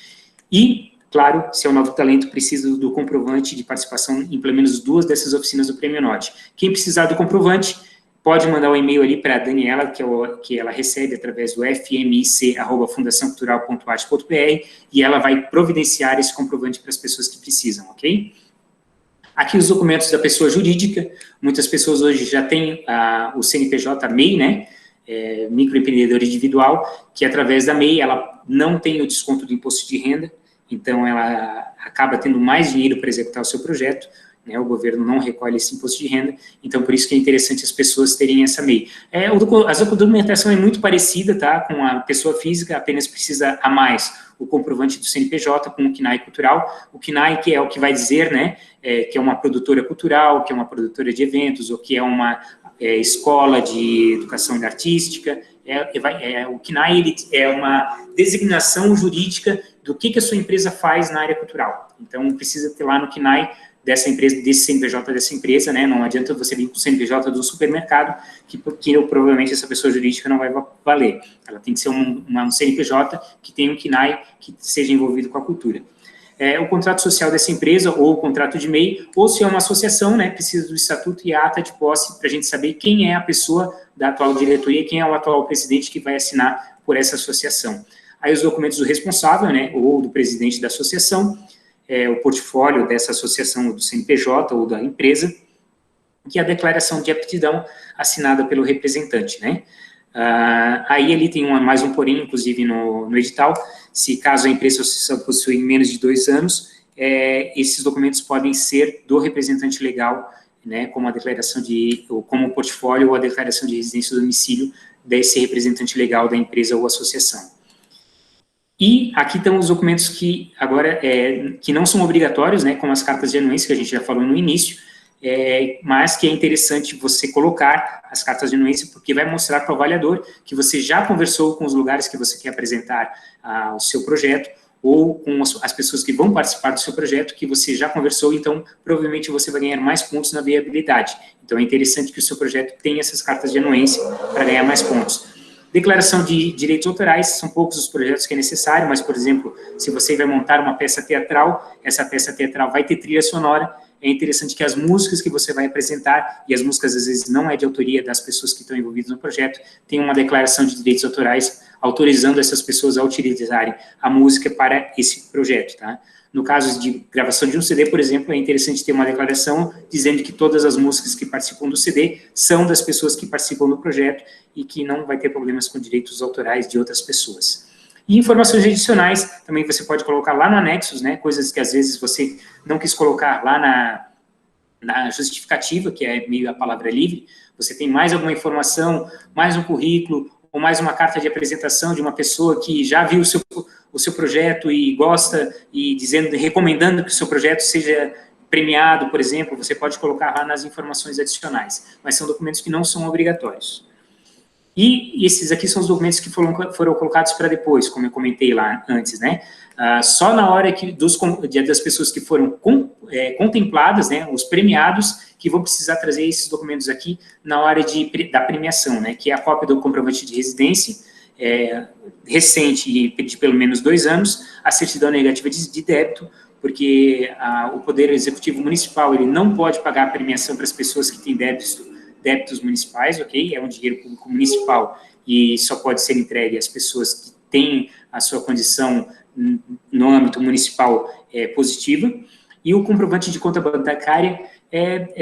A: E, claro, se é um novo talento, precisa do comprovante de participação em pelo menos 2 dessas oficinas do Prêmio Node. Quem precisar do comprovante, pode mandar um e-mail ali para a Daniela, que ela recebe através do fmic@fundaçãocultural.arte.br, e ela vai providenciar esse comprovante para as pessoas que precisam, ok? Aqui os documentos da pessoa jurídica, muitas pessoas hoje já têm o CNPJ MEI, né? Microempreendedor individual, que através da MEI ela não tem o desconto do imposto de renda, então ela acaba tendo mais dinheiro para executar o seu projeto, né, o governo não recolhe esse imposto de renda, então por isso que é interessante as pessoas terem essa MEI. A documentação é muito parecida, tá, com a pessoa física, apenas precisa a mais o comprovante do CNPJ com o CNAE cultural, o CNAE que é o que vai dizer, né, que é uma produtora cultural, que é uma produtora de eventos, ou que é uma escola de educação artística, o CNAE ele é uma designação jurídica do que a sua empresa faz na área cultural, então precisa ter lá no CNAE dessa empresa, desse CNPJ dessa empresa, né, não adianta você vir com o CNPJ do supermercado, que provavelmente essa pessoa jurídica não vai valer, ela tem que ser um CNPJ que tenha um CNAE que seja envolvido com a cultura. O contrato social dessa empresa, ou o contrato de MEI, ou se é uma associação, né, precisa do estatuto e a ata de posse, para a gente saber quem é a pessoa da atual diretoria, quem é o atual presidente que vai assinar por essa associação. Aí os documentos do responsável, né, ou do presidente da associação, o portfólio dessa associação, do CNPJ ou da empresa, que é a declaração de aptidão assinada pelo representante, né? Aí ele tem mais um porém, inclusive no edital, se caso a empresa ou associação possui menos de 2 anos, esses documentos podem ser do representante legal, né, como a declaração como o portfólio ou a declaração de residência do domicílio desse representante legal da empresa ou associação. E aqui estão os documentos que agora que não são obrigatórios, né, como as cartas de anuência, que a gente já falou no início, mas que é interessante você colocar as cartas de anuência, porque vai mostrar para o avaliador que você já conversou com os lugares que você quer apresentar o seu projeto, ou com as pessoas que vão participar do seu projeto, que você já conversou, então provavelmente você vai ganhar mais pontos na viabilidade. Então é interessante que o seu projeto tenha essas cartas de anuência para ganhar mais pontos. Declaração de direitos autorais, são poucos os projetos que é necessário, mas, por exemplo, se você vai montar uma peça teatral, essa peça teatral vai ter trilha sonora, é interessante que as músicas que você vai apresentar, e as músicas às vezes não é de autoria das pessoas que estão envolvidas no projeto, tenham uma declaração de direitos autorais autorizando essas pessoas a utilizarem a música para esse projeto, tá? No caso de gravação de um CD, por exemplo, é interessante ter uma declaração dizendo que todas as músicas que participam do CD são das pessoas que participam do projeto e que não vai ter problemas com direitos autorais de outras pessoas. E informações adicionais, também você pode colocar lá no anexos, né, coisas que às vezes você não quis colocar lá na justificativa, que é meio a palavra livre, você tem mais alguma informação, mais um currículo, ou mais uma carta de apresentação de uma pessoa que já viu o seu projeto e gosta, e recomendando que o seu projeto seja premiado, por exemplo, você pode colocar lá nas informações adicionais, mas são documentos que não são obrigatórios. E esses aqui são os documentos que foram colocados para depois, como eu comentei lá antes, né? Só na hora das pessoas que foram contempladas, né, os premiados, que vão precisar trazer esses documentos aqui na hora da premiação, né, que é a cópia do comprovante de residência recente e de pelo menos 2 anos, a certidão negativa de débito, porque o Poder Executivo Municipal ele não pode pagar a premiação para as pessoas que têm débitos municipais, ok? É um dinheiro público municipal e só pode ser entregue às pessoas que têm a sua condição no âmbito municipal positiva. E o comprovante de conta bancária,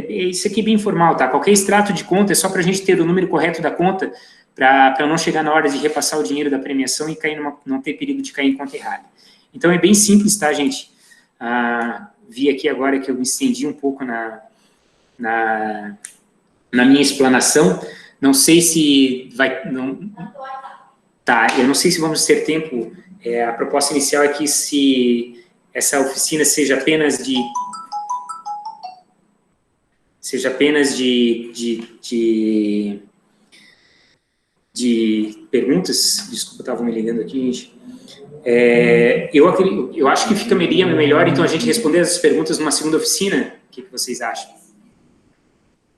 A: isso aqui é bem informal, tá? Qualquer extrato de conta é só para a gente ter o número correto da conta, para não chegar na hora de repassar o dinheiro da premiação e não ter perigo de cair em conta errada. Então, é bem simples, tá, gente? Vi aqui agora que eu me estendi um pouco na minha explanação, não sei se vai... Tá, eu não sei se vamos ter tempo, a proposta inicial é que se essa oficina seja apenas de de perguntas. Desculpa, estava me ligando aqui, gente. Eu acho que ficaria melhor, então, a gente responder essas perguntas numa segunda oficina. O que vocês acham?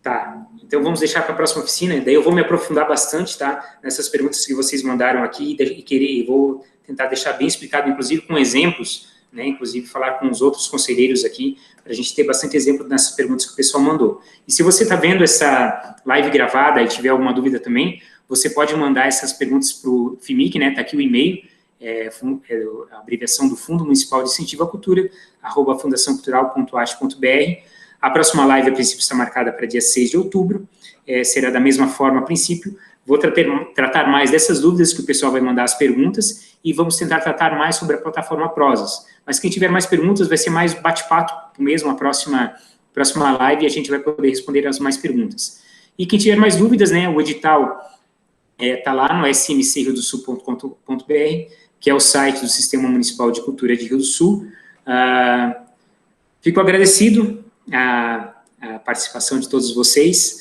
A: Tá, então vamos deixar para a próxima oficina, daí eu vou me aprofundar bastante, tá, nessas perguntas que vocês mandaram aqui, e vou tentar deixar bem explicado, inclusive com exemplos, né, inclusive falar com os outros conselheiros aqui, para a gente ter bastante exemplo nessas perguntas que o pessoal mandou. E se você está vendo essa live gravada e tiver alguma dúvida também, você pode mandar essas perguntas para o FIMIC, né, tá aqui o e-mail, a abreviação do Fundo Municipal de Incentivo à Cultura, @fundaçãocultural.arte.br. A próxima live, a princípio, está marcada para dia 6 de outubro, será da mesma forma a princípio. Vou tratar mais dessas dúvidas que o pessoal vai mandar as perguntas e vamos tentar tratar mais sobre a plataforma Prozas. Mas quem tiver mais perguntas vai ser mais bate-papo mesmo, a próxima live, e a gente vai poder responder as mais perguntas. E quem tiver mais dúvidas, né, o edital está lá no smcriodosul.com.br, que é o site do Sistema Municipal de Cultura de Rio do Sul. Fico agradecido a participação de todos vocês,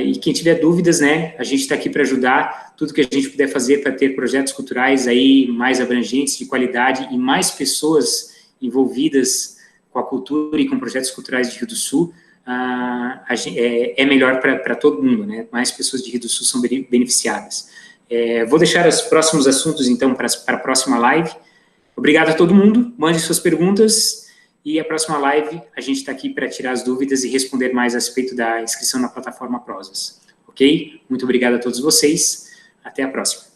A: e quem tiver dúvidas, né, a gente está aqui para ajudar, tudo que a gente puder fazer para ter projetos culturais aí mais abrangentes, de qualidade, e mais pessoas envolvidas com a cultura e com projetos culturais de Rio do Sul, é melhor para todo mundo, né, mais pessoas de Rio do Sul são beneficiadas. Vou deixar os próximos assuntos, então, para a próxima live. Obrigado a todo mundo, mande suas perguntas, e a próxima live a gente está aqui para tirar as dúvidas e responder mais a respeito da inscrição na plataforma Prozas. Ok? Muito obrigado a todos vocês. Até a próxima.